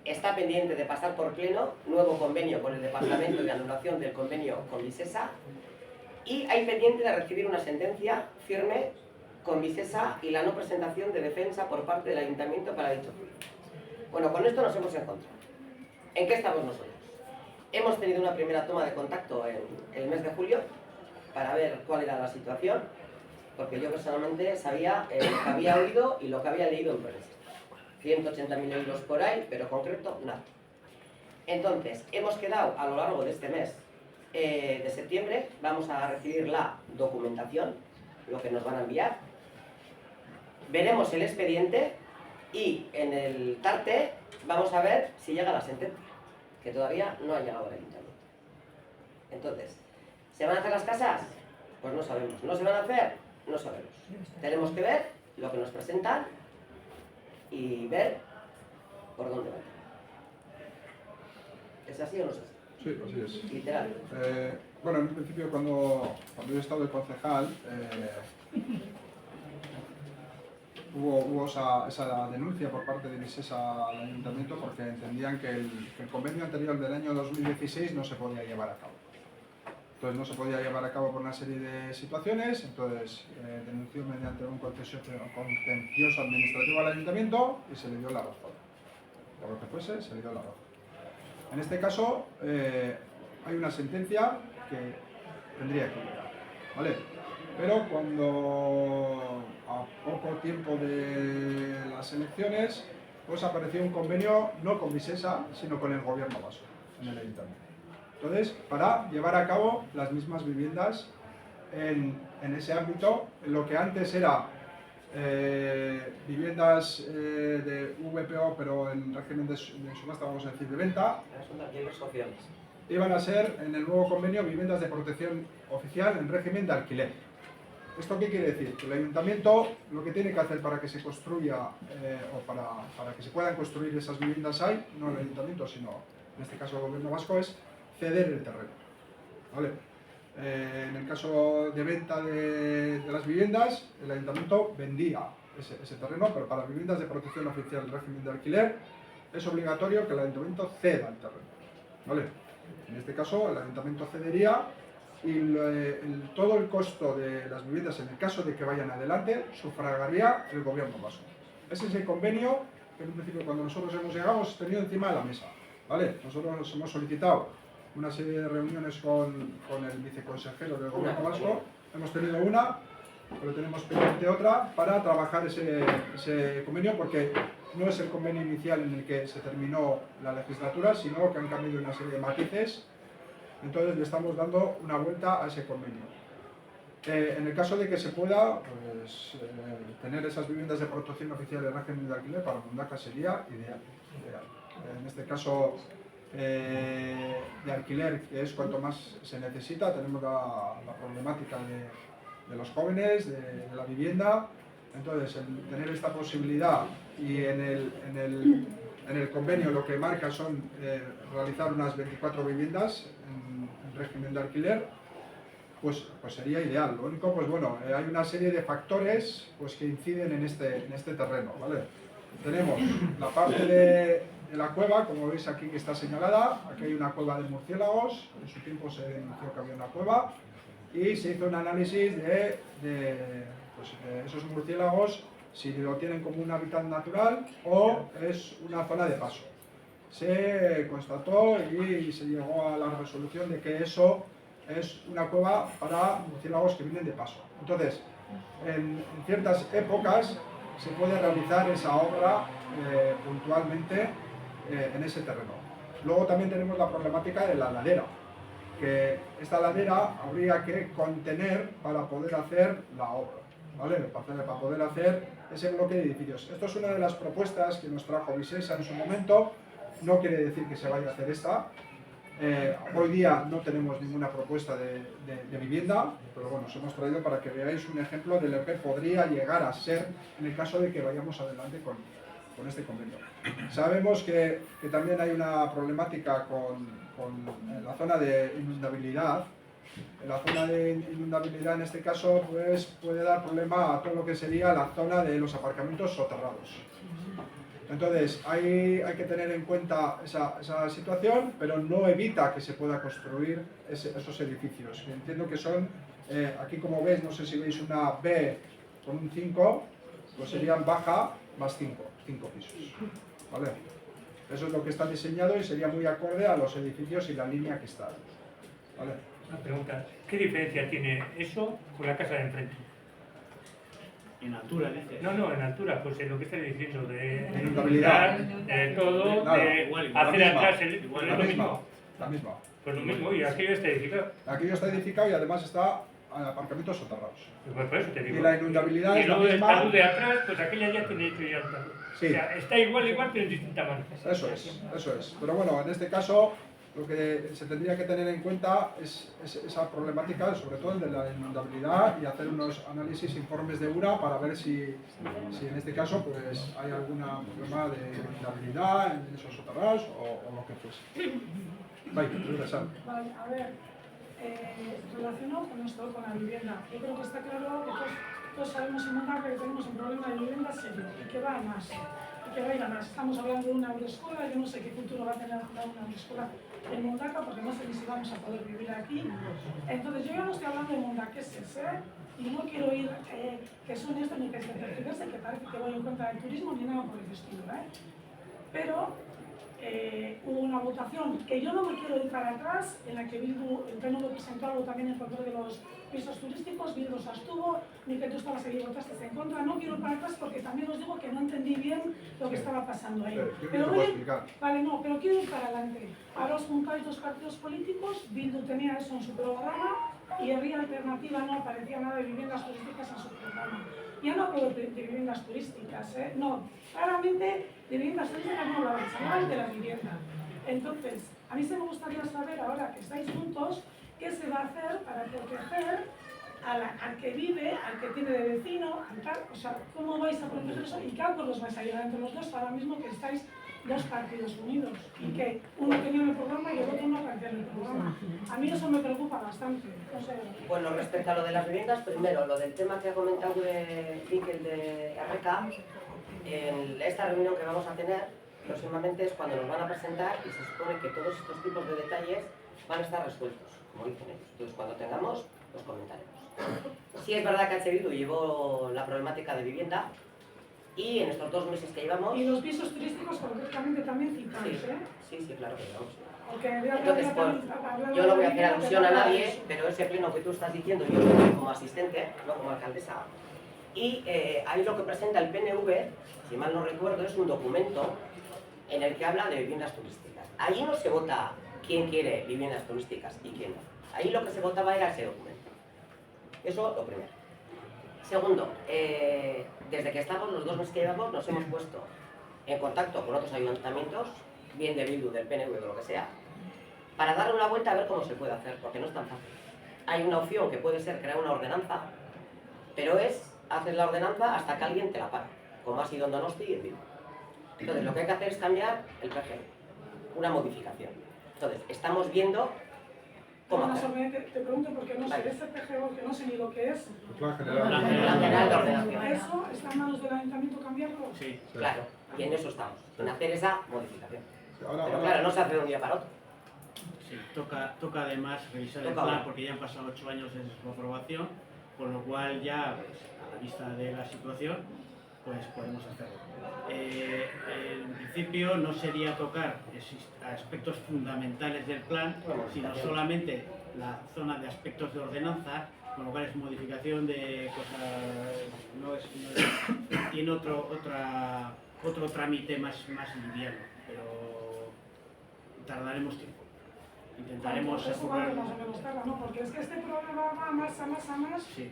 Está pendiente de pasar por pleno, nuevo convenio con el Departamento de anulación del convenio con Visesa, y hay pendiente de recibir una sentencia firme con Visesa y la no presentación de defensa por parte del Ayuntamiento para dicho juicio. Bueno, con esto nos hemos encontrado. ¿En qué estamos nosotros? Hemos tenido una primera toma de contacto en el mes de julio para ver cuál era la situación, porque yo personalmente sabía lo que había oído y lo que había leído en prensa. 180.000 euros por ahí, pero concreto, nada. Entonces, hemos quedado a lo largo de este mes de septiembre, vamos a recibir la documentación, lo que nos van a enviar. Veremos el expediente y en el TARTE vamos a ver si llega la sentencia, que todavía no ha llegado al ayuntamiento. Entonces, ¿se van a hacer las casas? Pues no sabemos. ¿No se van a hacer? No sabemos. Tenemos que ver lo que nos presentan y ver por dónde van. ¿Es así o no es así? Sí, así es. Literal. Bueno, en un principio cuando yo he estado de concejal, hubo esa denuncia por parte de Visesa al ayuntamiento porque entendían que el convenio anterior del año 2016 no se podía llevar a cabo. Entonces no se podía llevar a cabo por una serie de situaciones, entonces denunció mediante un contencioso administrativo al ayuntamiento y se le dio la razón. Por lo que fuese, se le dio la razón. En este caso hay una sentencia que tendría que llegar, ¿vale? Pero cuando a poco tiempo de las elecciones pues apareció un convenio no con Visesa, sino con el gobierno vasco en el ayuntamiento. Entonces, para llevar a cabo las mismas viviendas en ese ámbito, en lo que antes era viviendas de VPO, pero en régimen de subasta, vamos a decir, de venta, Son alquileres sociales. iban a ser en el nuevo convenio viviendas de protección oficial en régimen de alquiler. ¿Esto qué quiere decir? Que el ayuntamiento lo que tiene que hacer para que se construya o para que se puedan construir esas viviendas ahí, no el ayuntamiento, sino en este caso el gobierno vasco, es ceder el terreno. ¿Vale? En el caso de venta de las viviendas, el ayuntamiento vendía ese terreno, pero para viviendas de protección oficial del régimen de alquiler es obligatorio que el ayuntamiento ceda el terreno, ¿vale? En este caso, el ayuntamiento cedería y todo el costo de las viviendas, en el caso de que vayan adelante, sufragaría el gobierno vasco. Ese es el convenio que en un principio, cuando nosotros hemos llegado, hemos tenido encima de la mesa, ¿vale? Nosotros nos hemos solicitado una serie de reuniones con el viceconsejero del gobierno vasco, hemos tenido una, pero tenemos pendiente otra para trabajar ese convenio, porque no es el convenio inicial en el que se terminó la legislatura, sino que han cambiado una serie de matices. Entonces le estamos dando una vuelta a ese convenio. En el caso de que se pueda, pues, tener esas viviendas de protección oficial del régimen de alquiler, para Mundaka sería ideal. En este caso de alquiler, que es cuanto más se necesita, tenemos la problemática de los jóvenes, de la vivienda. Entonces, tener esta posibilidad y en el convenio lo que marca son realizar unas 24 viviendas en régimen de alquiler, pues sería ideal. Lo único, pues bueno, hay una serie de factores pues, que inciden en este terreno, ¿vale? Tenemos la parte de la cueva, como veis aquí que está señalada. Aquí hay una cueva de murciélagos, en su tiempo se denunció que había una cueva y se hizo un análisis de esos murciélagos, si lo tienen como un hábitat natural o es una zona de paso. Se constató y se llegó a la resolución de que eso es una cueva para murciélagos que vienen de paso. Entonces, en ciertas épocas se puede realizar esa obra puntualmente en ese terreno. Luego también tenemos la problemática de la ladera, que esta ladera habría que contener para poder hacer la obra, ¿vale? Para poder hacer ese bloque de edificios. Esto es una de las propuestas que nos trajo Visesa en su momento. No quiere decir que se vaya a hacer esta. Hoy día no tenemos ninguna propuesta de vivienda, pero bueno, os hemos traído para que veáis un ejemplo de lo que podría llegar a ser en el caso de que vayamos adelante con este convenio. Sabemos que también hay una problemática con la zona de inundabilidad. En la zona de inundabilidad, en este caso, pues puede dar problema a todo lo que sería la zona de los aparcamientos soterrados. Entonces, hay que tener en cuenta esa situación, pero no evita que se pueda construir esos edificios. Entiendo que son, aquí como veis, no sé si veis una B con un 5, pues serían baja más 5 pisos. ¿Vale? Eso es lo que está diseñado y sería muy acorde a los edificios y la línea que está. ¿Vale? Una pregunta, ¿qué diferencia tiene eso con la casa de enfrente? En altura, dices. No, en altura, pues en lo que está diciendo de inundabilidad, de todo, nada, de igual, hacer la misma, atrás la misma. Pues lo mismo, y aquello está edificado. Aquello está edificado y además está en aparcamientos soterrados. Pues por eso te digo. Y la inundabilidad y es la luego misma. el talud de atrás, pues aquella ya tiene hecho ya el talud. Sí. O sea, está igual, pero en distinta manera. Eso es. Pero bueno, en este caso lo que se tendría que tener en cuenta es esa problemática, sobre todo el de la inundabilidad, y hacer unos análisis, informes de URA para ver si en este caso pues hay algún problema de inundabilidad en esos soterrados o lo que fuese. Vale, a ver, relacionado con esto, con la vivienda, yo creo que está claro que todos sabemos en Monarca que tenemos un problema de vivienda serio y que va a más. Que va a ir a más. Estamos hablando de una autoescuela, yo no sé qué futuro va a tener una autoescuela en Mondaca, porque no sé ni si vamos a poder vivir aquí. Entonces, yo ya no estoy hablando de mondaqueses, y no quiero ir que suene esto ni que se pertenece, que parece que voy en contra del turismo ni nada por el estilo, pero hubo una votación que yo no me quiero ir para atrás, en la que Bildu, el PNV presentó algo también en favor de los pisos turísticos, Bildu se abstuvo, ni que tú estabas ahí y votaste en contra. No quiero ir para atrás porque también os digo que no entendí bien lo que estaba pasando ahí. Pero pero quiero ir para adelante. Ahora os juntáis dos partidos políticos, Bildu tenía eso en su programa y Herria Alternativa no aparecía nada de viviendas turísticas en su programa. Ya no hablo de viviendas turísticas, no, claramente de viviendas turísticas no hablaba, de la vivienda. Entonces, a mí se me gustaría saber, ahora que estáis juntos, qué se va a hacer para proteger al que vive, al que tiene de vecino, o sea, cómo vais a proteger eso y qué acuerdos vais a llegar entre los dos ahora mismo que estáis dos partidos unidos y que uno tenía el programa y el otro no aparecía en el programa. A mí eso me preocupa bastante. No sé. Bueno, respecto a lo de las viviendas, primero, lo del tema que ha comentado Miquel de RK, en esta reunión que vamos a tener próximamente es cuando nos van a presentar y se supone que todos estos tipos de detalles van a estar resueltos, como dicen ellos. Entonces, cuando tengamos, los comentaremos. Sí es verdad que H. Bildu llevó la problemática de vivienda y en estos 2 meses que llevamos... Y los pisos turísticos concretamente también citados, ¿eh? Sí, claro que llevamos. Entonces, yo no voy a hacer alusión a nadie, pero ese pleno que tú estás diciendo, yo estoy como asistente, no como alcaldesa, y ahí lo que presenta el PNV, si mal no recuerdo, es un documento en el que habla de viviendas turísticas. Allí no se vota quién quiere viviendas turísticas y quién no. Ahí lo que se votaba era ese documento. Eso lo primero. Segundo, desde que estamos, los 2 meses que llevamos, nos hemos puesto en contacto con otros ayuntamientos, bien de Bildu, del PNV o lo que sea, para darle una vuelta a ver cómo se puede hacer, porque no es tan fácil. Hay una opción que puede ser crear una ordenanza, pero es hacer la ordenanza hasta que alguien te la pague, como ha sido en Donosti y en Bildu. Entonces, lo que hay que hacer es cambiar el PGB, una modificación. Entonces, estamos viendo cómo hacer. Te pregunto porque no sé, ese PGO que no sé ni lo que es. Plan general de ordenación. ¿Eso está en manos del ayuntamiento cambiarlo? Sí, claro. Y en eso estamos, en hacer esa modificación. Ahora, Pero claro, no se hace de un día para otro. Sí, toca además revisar el plan porque ya han pasado 8 años desde su aprobación, con lo cual ya, pues, a la vista de la situación, pues podemos hacerlo. En principio no sería tocar aspectos fundamentales del plan, sino solamente la zona de aspectos de ordenanza, con lo cual es modificación de cosas, tiene otro trámite más liviano, pero tardaremos tiempo. Intentaremos asegurar. Más o menos tarda, ¿no? Porque es que este problema va a más. Sí.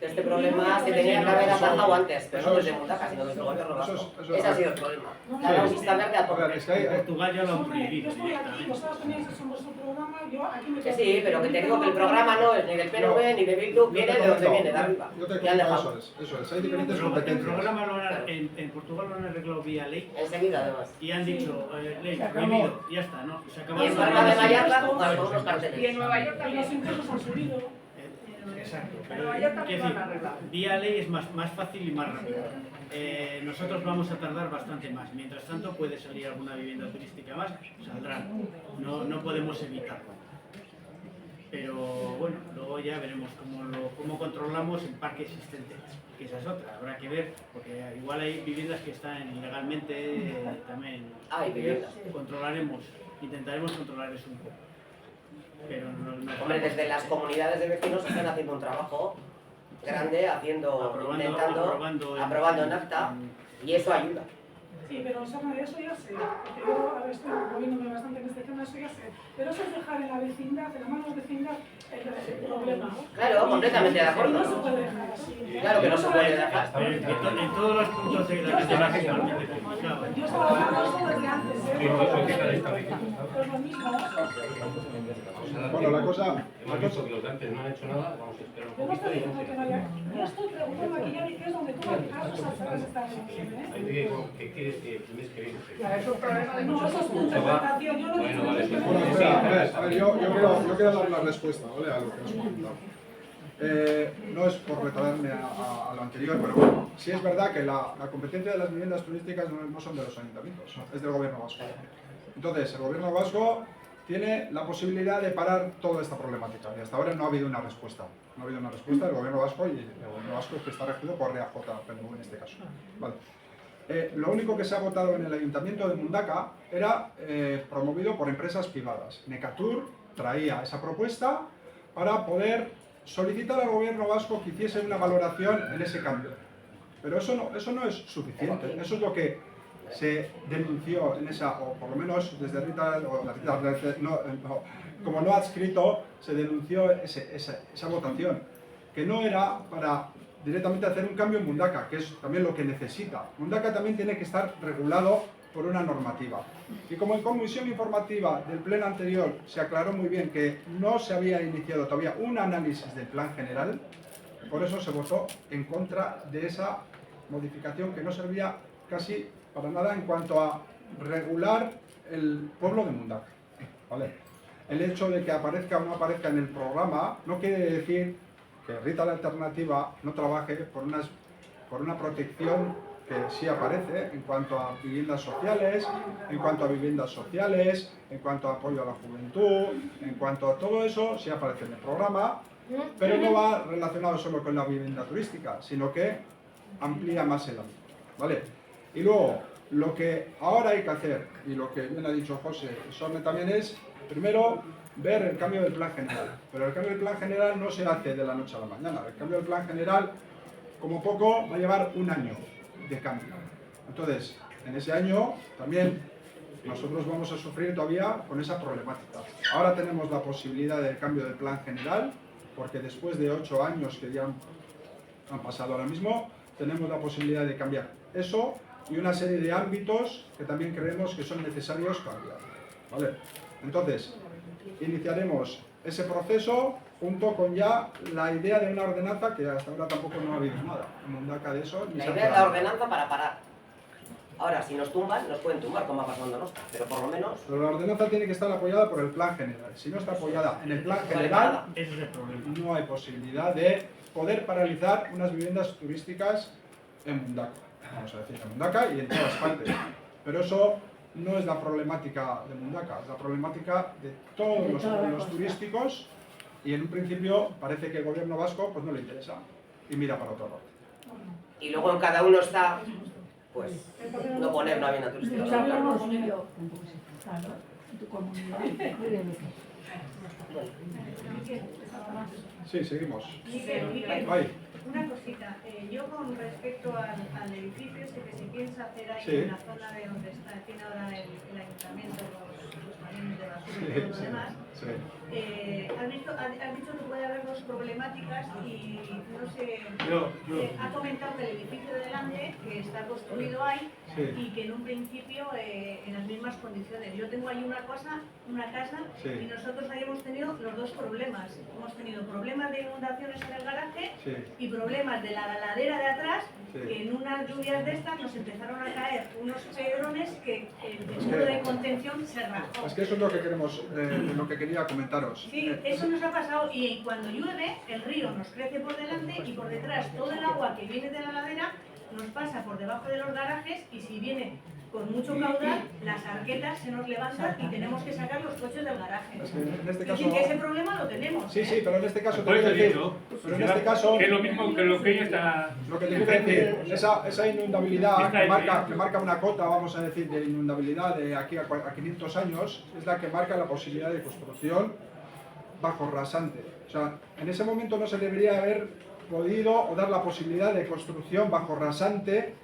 Este problema se tenía que haber atajado antes, pero no desde Mundaka, sino desde el gobierno vasco. Ese ha sido el problema. La vista verde a todo. Portugal ya lo han prohibido. Yo estoy aquí, vosotros tenéis eso en vuestro programa, yo aquí me... Sí, pero que te digo que el programa no es ni del PNV ni de Bildu, viene de donde viene, de arriba. Yo te comento, eso es, hay diferentes competencias. El programa en Portugal lo han arreglado vía ley. Enseguida, además. Y han dicho, ley, prohibido, ya está, ¿no? Se acabó. Y en Palma de Mallorca, con algunos carteles. Y en Nueva York también. Los impuestos han subido. Exacto, pero allá también van a arreglar. Vía ley es más fácil y más rápido. Nosotros vamos a tardar bastante más. Mientras tanto puede salir alguna vivienda turística más, saldrán. No podemos evitarlo. Pero bueno, luego ya veremos cómo controlamos el parque existente, que esa es otra. Habrá que ver, porque igual hay viviendas que están ilegalmente también. Hay viviendas. Intentaremos controlar eso un poco. Pero hombre, desde las comunidades de vecinos están haciendo un trabajo grande, aprobando en acta, y eso ayuda. Sí, pero sobre eso ya sé, porque yo ahora estoy moviéndome bastante en este tema, eso ya sé. Pero eso es dejar en la vecindad, en la mano de la vecindad, el problema. Claro, completamente de acuerdo. No se puede dejar así. Claro que no se puede dejar. En todos los puntos de la que yo estaba hablando de eso desde antes, pues lo mismo. Bueno, la cosa hemos visto que los de antes no han hecho nada, vamos a esperar un Yo no poquito estoy y diciendo que vaya. Yo estoy preguntando aquí ya que es donde tú vas a hacer esta reunión, ¿qué quieres que tienes que ir? Es un problema de no, eso es tu interpretación. Yo no he dicho que bueno, espera, a ver, yo quiero dar una respuesta, ¿vale? A lo que nos comentado. No es por retraerme a lo anterior, pero bueno, sí es verdad que la competencia de las viviendas turísticas no son de los ayuntamientos, es del gobierno vasco. Entonces, el gobierno vasco tiene la posibilidad de parar toda esta problemática y hasta ahora no ha habido una respuesta. No ha habido una respuesta del gobierno vasco y el gobierno vasco es que está regido por REAJ, PNV en este caso. Vale. Lo único que se ha votado en el ayuntamiento de Mundaka era promovido por empresas privadas. Necatur traía esa propuesta para poder solicitar al gobierno vasco que hiciese una valoración en ese cambio. Pero eso no es suficiente, eso es lo que se denunció en esa, o por lo menos desde Rita, como no adscrito, se denunció esa votación, que no era para directamente hacer un cambio en Mundaka, que es también lo que necesita. Mundaka también tiene que estar regulado por una normativa. Y como en comisión informativa del pleno anterior se aclaró muy bien que no se había iniciado todavía un análisis del plan general, por eso se votó en contra de esa modificación que no servía casi para nada en cuanto a regular el pueblo de Mundaka, ¿vale? El hecho de que aparezca o no aparezca en el programa no quiere decir que Rita la Alternativa no trabaje por una protección que sí aparece en cuanto a viviendas sociales, en cuanto a viviendas sociales, en cuanto a apoyo a la juventud, en cuanto a todo eso, sí aparece en el programa, pero no va relacionado solo con la vivienda turística, sino que amplía más el ámbito, ¿vale? Y luego, lo que ahora hay que hacer, y lo que bien ha dicho José Sorne también es, primero, ver el cambio del plan general. Pero el cambio del plan general no se hace de la noche a la mañana. El cambio del plan general, como poco, va a llevar un año de cambio. Entonces, en ese año también nosotros vamos a sufrir todavía con esa problemática. Ahora tenemos la posibilidad del cambio del plan general, porque después de 8 años que ya han pasado ahora mismo, tenemos la posibilidad de cambiar eso y una serie de ámbitos que también creemos que son necesarios cambiar, ¿vale? Entonces, iniciaremos ese proceso junto con ya la idea de una ordenanza que hasta ahora tampoco no ha habido nada en Mundaka de eso. La idea es la ordenanza para parar. Ahora, si nos tumban, nos pueden tumbar como ha pasado en Donostia, pero por lo menos... Pero la ordenanza tiene que estar apoyada por el plan general. Si no está apoyada en el plan general, no hay posibilidad de poder paralizar unas viviendas turísticas en Mundaka. Vamos a decir, en Mundaka y en todas partes. Pero eso no es la problemática de Mundaka, es la problemática de todos los pueblos turísticos y en un principio parece que el gobierno vasco pues no le interesa y mira para otro lado. Y luego en cada uno está, pues, no poner una vivienda turística. Tu comunidad. Sí, seguimos. Miguel, Ay. una cosita. Yo con respecto al edificio este que se piensa hacer ahí Sí. en la zona de donde tiene ahora el ayuntamiento, los camiones de basura y todo lo demás, Sí. has dicho que puede haber dos problemáticas y no sé, ha comentado que el edificio de delante que está construido ahí Sí. y que en un principio en las mismas condiciones. Yo tengo ahí una casa Sí. y nosotros ahí hemos tenido los dos problemas. Hemos tenido problemas de inundaciones en el garaje Sí. y problemas de la ladera de atrás, Sí. que en unas lluvias de estas nos empezaron a caer unos pedrones que el Es muro que- de contención se rajó. Es que eso es lo que queremos, lo que quería comentaros. Sí, eso nos ha pasado y cuando llueve el río nos crece por delante y por detrás todo el agua que viene de la ladera nos pasa por debajo de los garajes y si viene con mucho caudal, las arquetas se nos levantan y tenemos que sacar los coches del garaje. Es que en este Es caso... decir, que ese problema lo tenemos. Sí, sí, pero en este caso... Por eso digo, pero en este caso... que es lo mismo que lo que ella está... Lo que te quiero decir, esa inundabilidad que marca una cota, vamos a decir, de inundabilidad de aquí a 500 años, es la que marca la posibilidad de construcción bajo rasante. O sea, en ese momento no se debería haber podido o dar la posibilidad de construcción bajo rasante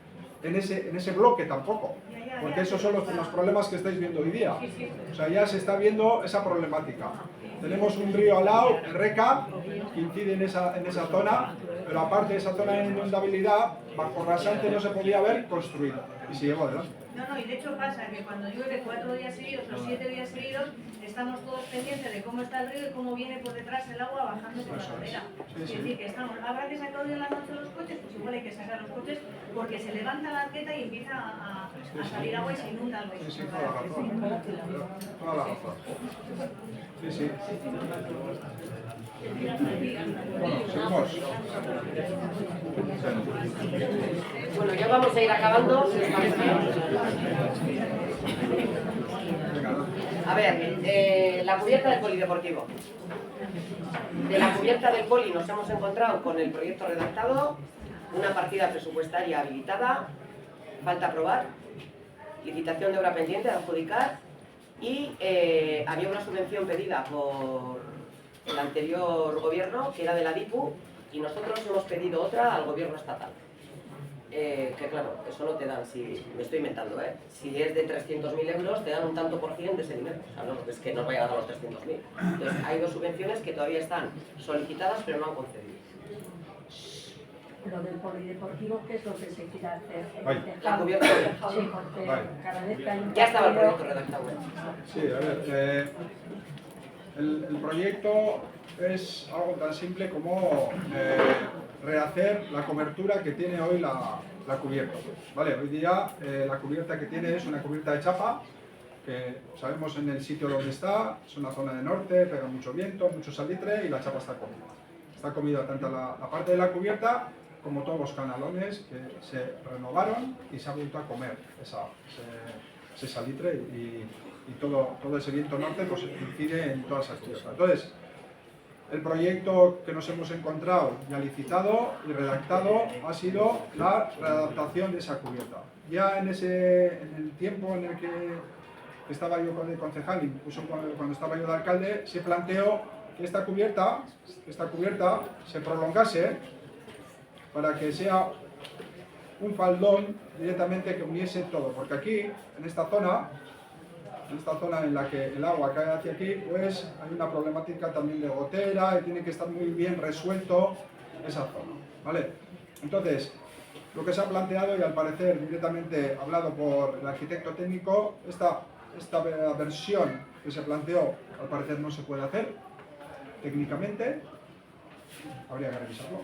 en ese bloque tampoco. Porque esos son los problemas que estáis viendo hoy día. O sea, ya se está viendo esa problemática. Tenemos un río al lado, el Reca, que incide en esa zona, pero aparte de esa zona de inundabilidad, bajo rasante no se podía haber construido. Y se llevó adelante. No, y de hecho pasa que cuando llueve 4 días seguidos o 7 días seguidos, estamos todos pendientes de cómo está el río y cómo viene por detrás el agua bajando por la ladera. Es decir, que estamos, habrá que sacar hoy en la noche los coches, pues igual hay que sacar los coches porque se levanta la arqueta y empieza a salir agua y se inunda el río. Sí, toda la razón. Toda la razón. Sí, sí. Bueno, seguimos. Bueno, ya vamos a ir acabando. A ver, la cubierta del polideportivo. De la cubierta del poli nos hemos encontrado con el proyecto redactado, una partida presupuestaria habilitada, falta aprobar, licitación de obra pendiente de adjudicar y había una subvención pedida por el anterior gobierno, que era de la DIPU, y nosotros hemos pedido otra al gobierno estatal. Que claro, eso no te dan, si me estoy inventando, si es de 300.000 euros te dan un tanto por cien de ese dinero, o sea, no es que nos vaya a dar los 300.000. Entonces hay dos subvenciones que todavía están solicitadas pero no han concedido. Lo del polideportivo, ¿qué es lo que se quiere hacer? La cubierta. Sí, porque cada vez que hay un Ya estaba el partido- proyecto redactado. Sí, a ver, el proyecto es algo tan simple como rehacer la cobertura que tiene hoy la cubierta. Vale, hoy día la cubierta que tiene es una cubierta de chapa, que sabemos en el sitio donde está, es una zona de norte, pega mucho viento, mucho salitre y la chapa está comida. Está comida tanto la parte de la cubierta como todos los canalones que se renovaron y se ha vuelto a comer ese salitre y todo ese viento norte pues incide en todas esas cubiertas. Entonces, el proyecto que nos hemos encontrado ya licitado y redactado ha sido la readaptación de esa cubierta. Ya en el tiempo en el que estaba yo con el concejal, incluso cuando estaba yo de alcalde, se planteó que esta cubierta se prolongase para que sea un faldón directamente que uniese todo, porque aquí, en esta zona en la que el agua cae hacia aquí, pues hay una problemática también de gotera y tiene que estar muy bien resuelto esa zona, ¿vale? Entonces, lo que se ha planteado y al parecer directamente hablado por el arquitecto técnico, esta versión que se planteó al parecer no se puede hacer técnicamente, habría que revisarlo.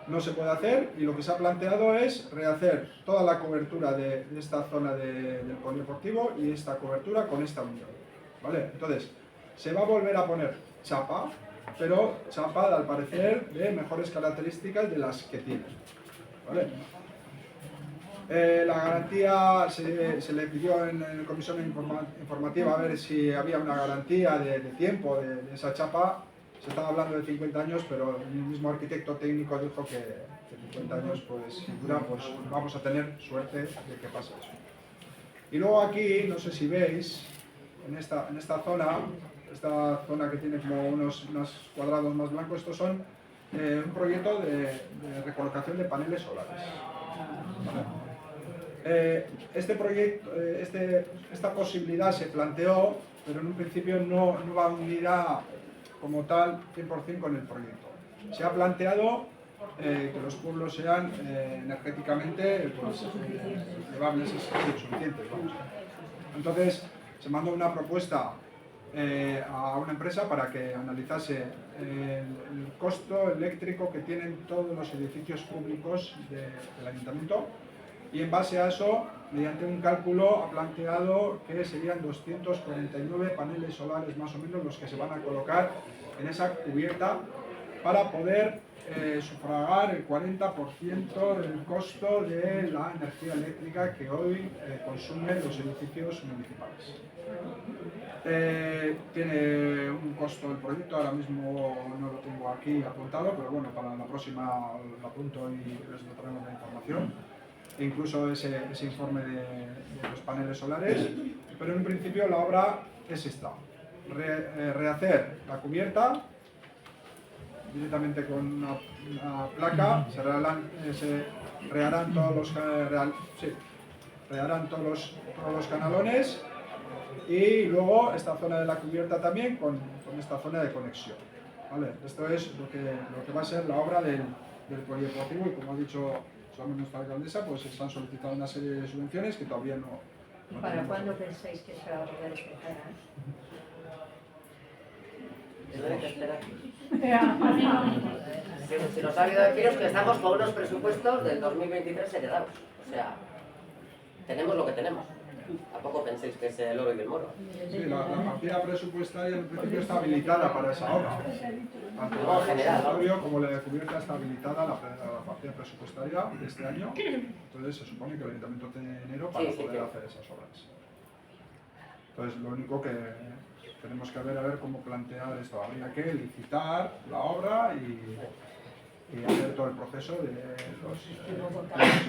No se puede hacer y lo que se ha planteado es rehacer toda la cobertura de esta zona del polideportivo y esta cobertura con esta unión, ¿vale? Entonces, se va a volver a poner chapa, pero chapa al parecer de mejores características de las que tiene, ¿vale? La garantía se le pidió en la comisión informativa a ver si había una garantía de tiempo de esa chapa. Se estaba hablando de 50 años, pero el mismo arquitecto técnico dijo que 50 años, pues sin duda, pues vamos a tener suerte de que pase eso. Y luego aquí, no sé si veis, en esta zona que tiene como unos cuadrados más blancos, estos son un proyecto de recolocación de paneles solares. Este proyecto, esta posibilidad se planteó, pero en un principio no va unida como tal 100% con el proyecto. Se ha planteado que los pueblos sean energéticamente elevables, suficientes. Vamos. Entonces se mandó una propuesta a una empresa para que analizase el costo eléctrico que tienen todos los edificios públicos del ayuntamiento y en base a eso, mediante un cálculo, ha planteado que serían 249 paneles solares más o menos los que se van a colocar en esa cubierta para poder sufragar el 40% del costo de la energía eléctrica que hoy consumen los edificios municipales. Tiene un costo el proyecto, ahora mismo no lo tengo aquí apuntado, pero bueno, para la próxima lo apunto y les traemos la información. E incluso ese informe de los paneles solares, pero en un principio la obra es esta, rehacer la cubierta directamente con una placa, se reharán todos los canalones y luego esta zona de la cubierta también con esta zona de conexión, ¿vale? Esto es lo que va a ser la obra del polideportivo y como ha dicho nuestra alcaldesa, pues se han solicitado una serie de subvenciones que todavía no ¿Para cuándo pensáis que se va a poder empezar? Si nos ha habido deciros que estamos con unos presupuestos del 2023 heredados. O sea, tenemos lo que tenemos. Tampoco penséis que es el oro y el moro. Sí, la partida presupuestaria en principio está habilitada para esa obra. En general, como la cubierta está habilitada la partida presupuestaria de este año, entonces se supone que el ayuntamiento tiene dinero para poder hacer esas obras. Entonces lo único que tenemos que ver cómo plantear esto. Habría que licitar la obra y hacer todo el proceso de los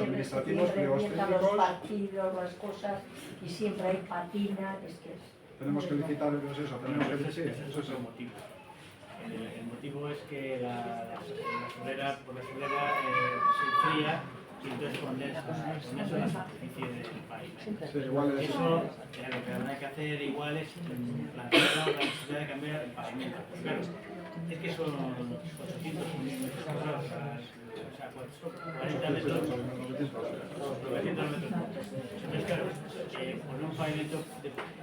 administrativos, pliegos técnicos. Los partidos, las cosas, y siempre hay patina, Tenemos que licitar eso, tenemos que decir, eso es el motivo. El motivo es que la solera se enfría y entonces condensa la superficie del pavimento. Sí, igual es eso, lo que habrá que hacer igual es plantear la necesidad de cambiar el pavimento. Claro, es que son 800 metros cuadrados, o sea, 40 metros, 900 metros. Entonces, claro, poner un pavimento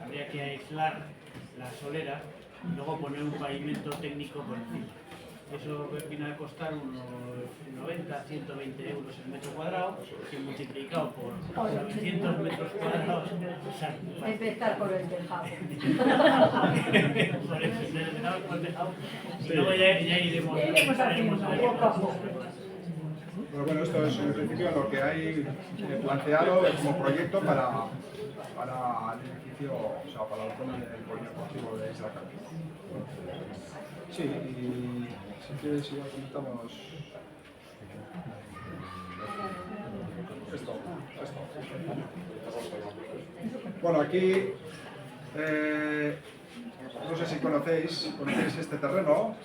habría que aislar la solera y luego poner un pavimento técnico por encima. eso viene a costar unos 90, 120 euros el metro cuadrado, que multiplicado por 900 metros cuadrados, sale. Empezar por el tejado. Por eso, empezamos por el tejado, y luego ya iremos poco a poco. Pero bueno, esto es en principio lo que hay planteado como proyecto para el edificio, o sea, para la zona del polideportivo de Isla Carmen. Sí, y si quieres ya comentamos esto. Bueno, aquí no sé si conocéis este terreno.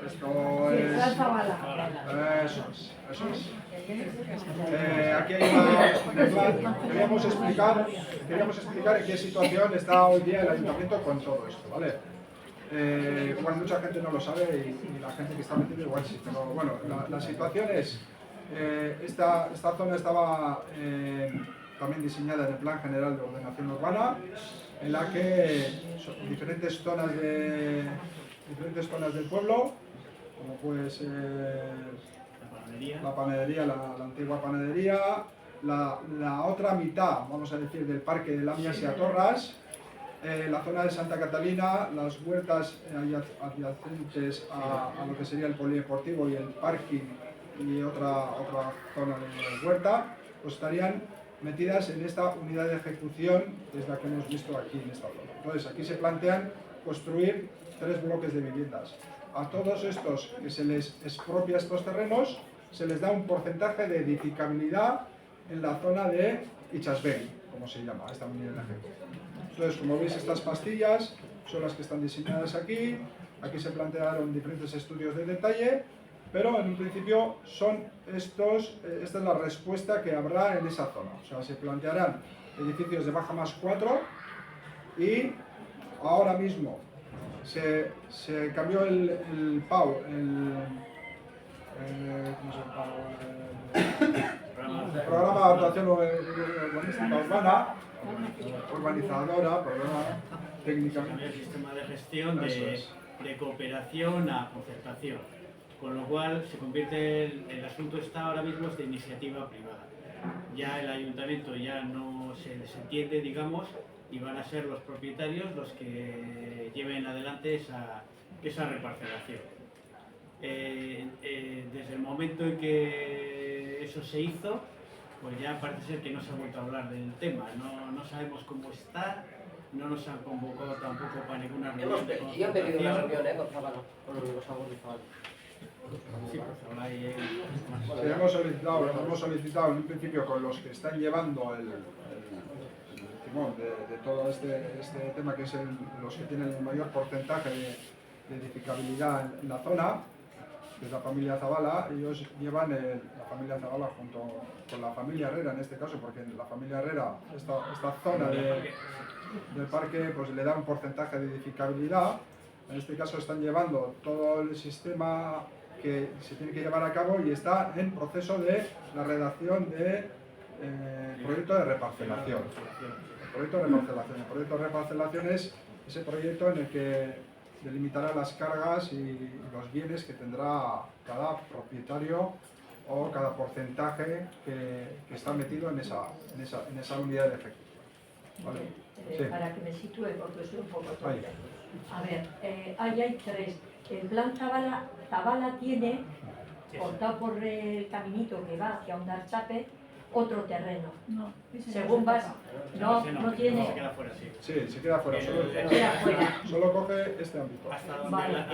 Esto es... Eso es. Aquí hay un plan. Queríamos explicar en qué situación está hoy día el ayuntamiento con todo esto, ¿vale? Igual mucha gente no lo sabe y la gente que está metida igual sí, pero bueno, la situación es, esta zona estaba también diseñada en el Plan General de Ordenación Urbana, en la que diferentes zonas del pueblo, como puede ser la panadería, la antigua panadería, la otra mitad, vamos a decir, del Parque de Lamias y Atorras, la zona de Santa Catalina, las huertas adyacentes a lo que sería el polideportivo y el parking y otra zona de huerta, pues estarían metidas en esta unidad de ejecución, que es la que hemos visto aquí en esta zona. Entonces, aquí se plantean construir 3 bloques de viviendas. A todos estos que se les expropia estos terrenos, se les da un porcentaje de edificabilidad en la zona de Itxasbegi, como se llama, esta unidad de ejecución. Entonces, como veis, estas pastillas son las que están diseñadas aquí. Aquí se plantearon diferentes estudios de detalle, pero en un principio son esta es la respuesta que habrá en esa zona. O sea, se plantearán edificios de baja más 4 y ahora mismo se cambió el PAU, Programa de Adaptación Urbanística Urbana, urbanizadora, programa técnicamente. El sistema de gestión de cooperación a concertación, con lo cual se convierte, el asunto está ahora mismo de iniciativa privada. Ya el ayuntamiento ya no se desentiende, digamos, y van a ser los propietarios los que lleven adelante esa reparcelación. Desde el momento en que eso se hizo, pues ya parece ser que no se ha vuelto a hablar del tema, no sabemos cómo está, no nos han convocado tampoco para ninguna reunión. Yo he pedido una reunión con Zabala, con los agudizados. Sí, pues Sí, hemos solicitado en un principio con los que están llevando el timón de todo este tema, que es los que tienen el mayor porcentaje de edificabilidad en la zona, que es la familia Zabala. Ellos llevan la familia Zabala junto con la familia Herrera en este caso, porque la familia Herrera, esta zona del parque, pues le da un porcentaje de edificabilidad. En este caso están llevando todo el sistema que se tiene que llevar a cabo y está en proceso de la redacción de proyecto de reparcelación. El proyecto de reparcelación es ese proyecto en el que delimitará las cargas y los bienes que tendrá cada propietario o cada porcentaje que está metido en esa unidad de ejecución. ¿Vale? Sí. Para que me sitúe, porque soy un poco tonta. A ver, ahí hay 3. El plan Zabala tiene, cortado por el caminito que va hacia Ondarchape, otro terreno. No, según vas, no tiene. Se queda fuera, sí. Sí, se queda fuera. Solo coge este ámbito. Vale,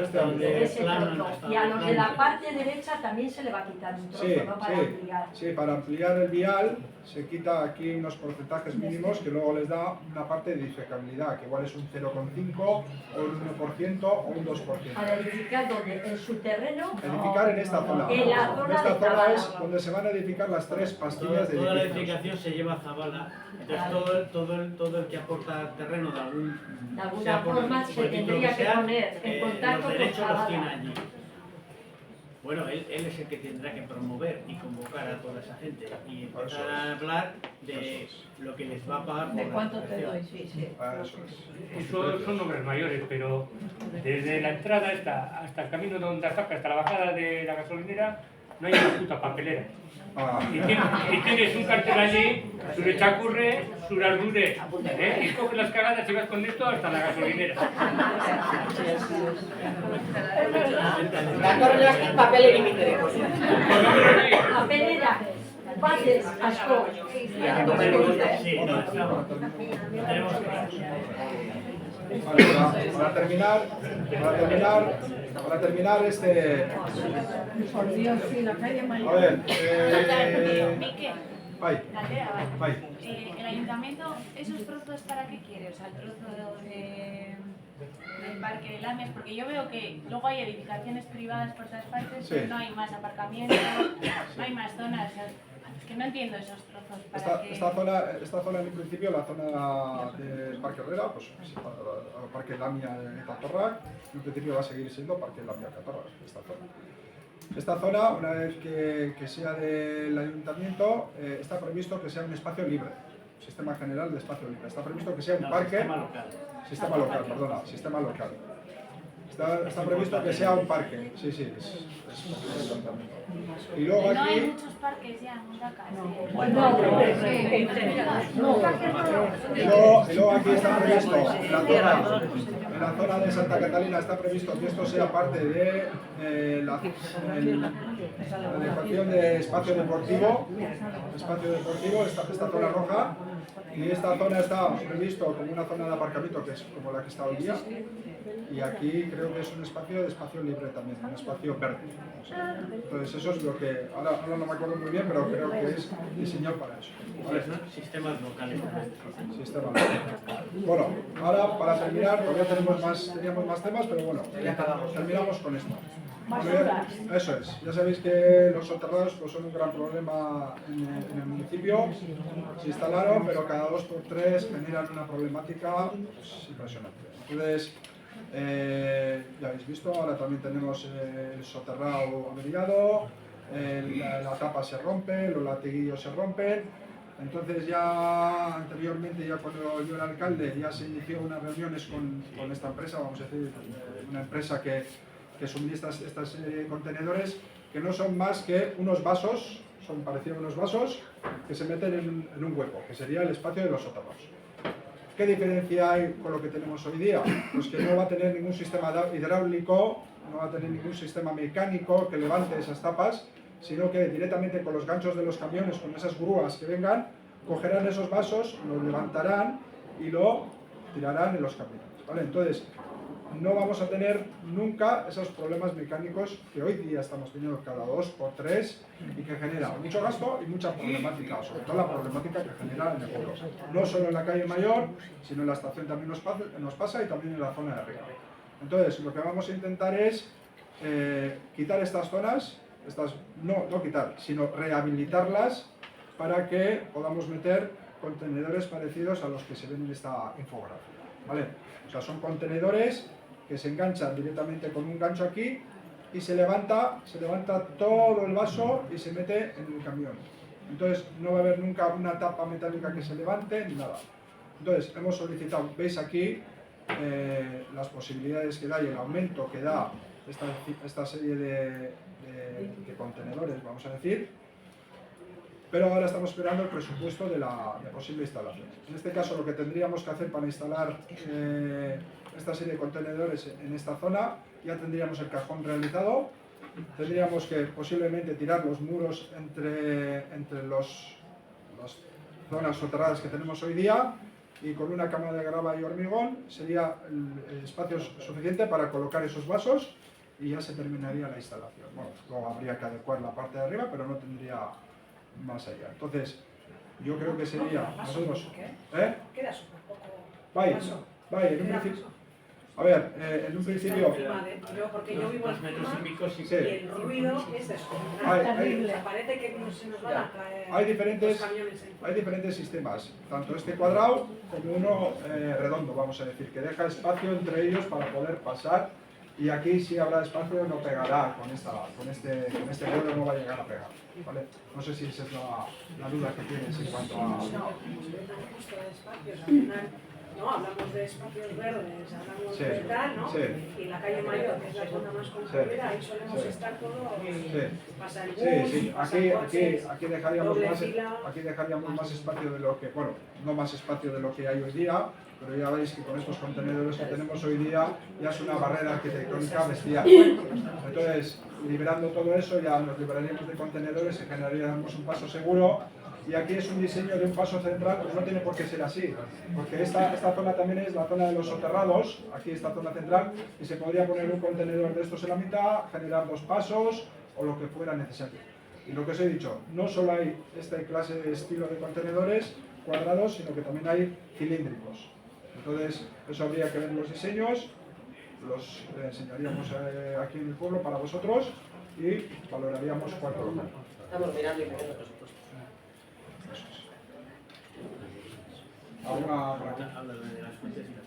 Este y a los de la parte derecha también se le va a quitar un trozo, ¿no? Para ampliar. Sí, para ampliar el vial se quita aquí unos porcentajes mínimos que luego les da una parte de edificabilidad, que igual es un 0,5 o un 1% o un 2%. Para edificar donde, en su terreno. Edificar en esta zona. En la zona esta de zona es donde se van a edificar las 3 pastillas de toda la edificios. edificación se lleva a Zabala. Entonces todo el que aporta terreno de alguna forma se tendría que poner en contacto los derechos con los tiene Zabala. allí. Bueno, él es el que tendrá que promover y convocar a toda esa gente y empezar a hablar de lo que les va a pagar por ¿De la cuánto te asociación. doy? Sí, sí. Eso son obras mayores, pero desde la entrada hasta el camino de Ondarzaca, hasta la bajada de la gasolinera, no hay una puta papelera. Y tienes un cartel allí, sobre Chacurre, sobre Ardure, y coges las cagadas y vas con esto hasta la gasolinera. Datorrela papel límite. Papelera, bases, asko. Sí, no, tenemos para terminar este... Por Dios, sí, la calle A Mayor. ver, Miquel, Vai. vale. El ayuntamiento, ¿esos trozos para qué quiere? O sea, el trozo del parque de Lamias, porque yo veo que luego hay edificaciones privadas por todas partes, Sí. pero no hay más aparcamientos, no hay más zonas. O sea, es que no entiendo esos trozos para qué. Esta zona en un principio, la zona del Parque Herrera, pues el Parque Lamia de Catarrac, en un principio va a seguir siendo Parque Lamia Catarrac, esta zona. Esta zona, una vez que sea del ayuntamiento, está previsto que sea un espacio libre, sistema general de espacio libre. Está previsto que sea un parque... Sistema local. Está previsto que sea un parque, sí, es el ayuntamiento. Y luego No hay aquí... muchos parques ya en Mundaka. Y luego aquí está previsto, en la zona de Santa Catalina está previsto que esto sea parte de la adecuación de espacio deportivo, esta zona roja, y esta zona está previsto como una zona de aparcamiento que es como la que está hoy día, y aquí creo que es un espacio libre también, un espacio verde. Entonces eso es lo que, ahora no me acuerdo muy bien, pero creo que es diseñado para eso. ¿Vale? Sistemas locales. Sistema local. Bueno, ahora para terminar, todavía teníamos más temas, pero bueno, terminamos con esto. Eso es, ya sabéis que los soterrados pues, son un gran problema en el municipio, se instalaron, pero cada 2 por 3 generan una problemática pues, impresionante. Entonces, ya habéis visto, ahora también tenemos el soterrado averiado, la tapa se rompe, los latiguillos se rompen. Entonces ya anteriormente, ya cuando yo era alcalde, ya se inició unas reuniones con esta empresa, vamos a decir, una empresa que suministra estos contenedores, que no son más que unos vasos, son parecidos a unos vasos, que se meten en un hueco, que sería el espacio de los soterrados. ¿Qué diferencia hay con lo que tenemos hoy día? Pues que no va a tener ningún sistema hidráulico, no va a tener ningún sistema mecánico que levante esas tapas, sino que directamente con los ganchos de los camiones, con esas grúas que vengan, cogerán esos vasos, los levantarán y lo tirarán en los camiones, ¿vale? Entonces, no vamos a tener nunca esos problemas mecánicos que hoy día estamos teniendo cada 2 por 3 y que genera mucho gasto y mucha problemática, sobre todo la problemática que genera en el pueblo. No solo en la calle Mayor, sino en la estación también nos pasa y también en la zona de arriba. Entonces, lo que vamos a intentar es quitar estas zonas, no quitar, sino rehabilitarlas para que podamos meter contenedores parecidos a los que se ven en esta infografía, ¿vale? O sea, son contenedores que se enganchan directamente con un gancho aquí y se levanta todo el vaso y se mete en el camión. Entonces no va a haber nunca una tapa metálica que se levante ni nada. Entonces hemos solicitado, veis aquí las posibilidades que da y el aumento que da esta serie de contenedores, vamos a decir, pero ahora estamos esperando el presupuesto de la posible instalación. En este caso lo que tendríamos que hacer para instalar esta serie de contenedores en esta zona, ya tendríamos el cajón realizado, tendríamos que posiblemente tirar los muros entre las zonas soterradas que tenemos hoy día, y con una cama de grava y hormigón sería el espacio suficiente para colocar esos vasos y ya se terminaría la instalación. Bueno, luego habría que adecuar la parte de arriba, pero no tendría más allá. Entonces, yo creo que sería... Nosotros, Queda súper poco. Vaya, en un principio... A ver, en un principio... Porque yo vivo y el ruido es eso. Parece que se nos van a caer hay diferentes sistemas, tanto este cuadrado como uno redondo, vamos a decir, que deja espacio entre ellos para poder pasar Y aquí sí habrá espacio, no pegará con este vuelo, no va a llegar a pegar, ¿vale? No sé si esa es la duda que tienes en cuanto a... No, justo de espacios, al final, no, hablamos de espacios verdes, hablamos Sí, de tal, ¿no? sí. Y la calle Mayor, que es la zona más concurrida, ahí solemos estar todos, pasa el bus, Sí, pasa el coche, aquí dejaríamos más espacio de lo que, bueno, no más espacio de lo que hay hoy día, pero ya veis que con estos contenedores que tenemos hoy día ya es una barrera arquitectónica bestial. Entonces, liberando todo eso ya nos liberaríamos de contenedores y generaríamos un paso seguro. Y aquí es un diseño de un paso central, pues no tiene por qué ser así, porque esta zona también es la zona de los soterrados, aquí esta zona central, y se podría poner un contenedor de estos en la mitad, generar 2 pasos o lo que fuera necesario. Y lo que os he dicho, no solo hay esta clase de estilo de contenedores cuadrados, sino que también hay cilíndricos. Entonces, eso habría que ver los diseños, los enseñaríamos aquí en el pueblo para vosotros y valoraríamos cuál colocar. Estamos mirando y poniendo presupuestos. Habla de las fuentes y las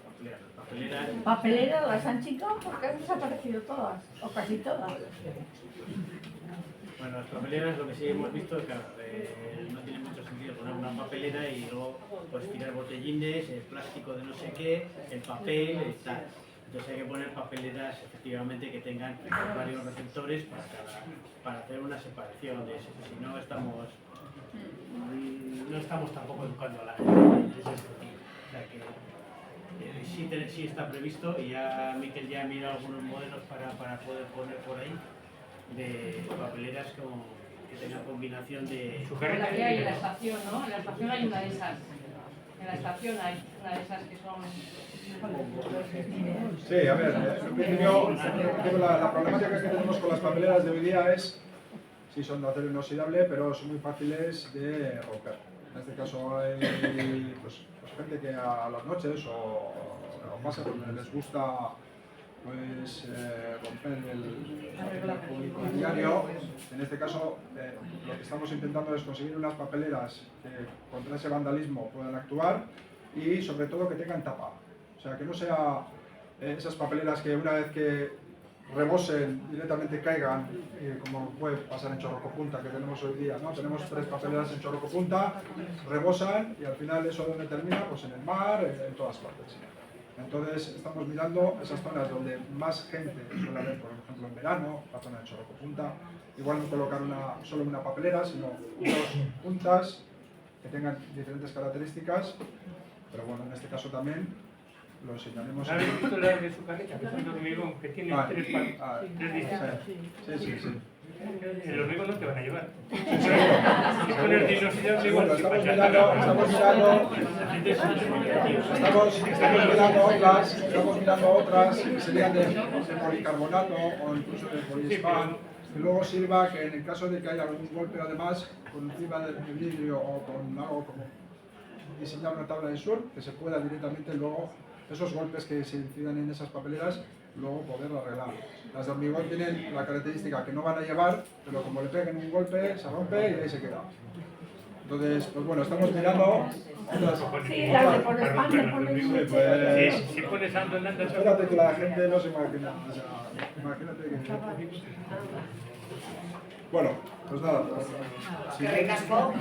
papeleras. Las ¿Papeleras las han chicado? Porque han desaparecido todas, o casi todas. Bueno, las papeleras lo que sí hemos visto es que no tiene mucho sentido poner una papelera y luego pues tirar botellines, el plástico de no sé qué, el papel y tal. Entonces hay que poner papeleras efectivamente que tengan varios receptores para hacer una separación de eso. Si no estamos tampoco educando a la gente en ese sentido. O sea que sí está previsto y ya Miquel ya ha mirado algunos modelos para poder poner por ahí de papeleras que tengan combinación de... La que hay en la estación, ¿no? En la estación hay una de esas. En la estación hay una de esas que son... Sí, a ver, en principio la problemática que tenemos con las papeleras de hoy día es, sí son de acero inoxidable, pero son muy fáciles de romper. En este caso hay pues, gente que a las noches o pasa donde les gusta pues, romper el público diario. En este caso lo que estamos intentando es conseguir unas papeleras que contra ese vandalismo puedan actuar y sobre todo que tengan tapa. O sea, que no sea esas papeleras que una vez que rebosen, directamente caigan, como puede pasar en Chorrocopunta, que tenemos hoy día, ¿no? Tenemos 3 papeleras en Chorrocopunta, rebosan y al final eso donde termina, pues en el mar, en todas partes. Entonces estamos mirando esas zonas donde más gente suele haber, por ejemplo en verano, la zona de Chorrocopunta, igual no colocar solo una papelera, sino 2 puntas que tengan diferentes características, pero bueno, en este caso también lo enseñaremos. ¿Habéis visto la de su carreta? Que es un hormigón que tiene 3 distintas. Sí. El hormigón no te van a llevar. Si pones de inoxidable igual que estamos mirando otras que serían de policarbonato o incluso de poliespán. Y luego sirva que en el caso de que haya algún golpe además con fibra de vidrio o con algo como diseñar una tabla de surf, que se pueda directamente luego esos golpes que se incidan en esas papeleras luego poderlo arreglar. Las de hormigón tienen la característica que no van a llevar, pero como le peguen un golpe se rompe y ahí se queda. Entonces, pues bueno, estamos mirando otras... Sí, las de poliespán le ponen... Si pones ando en anda... Espérate que la gente no se imagina. O sea, imagínate que... Bueno, pues nada. Que recasco.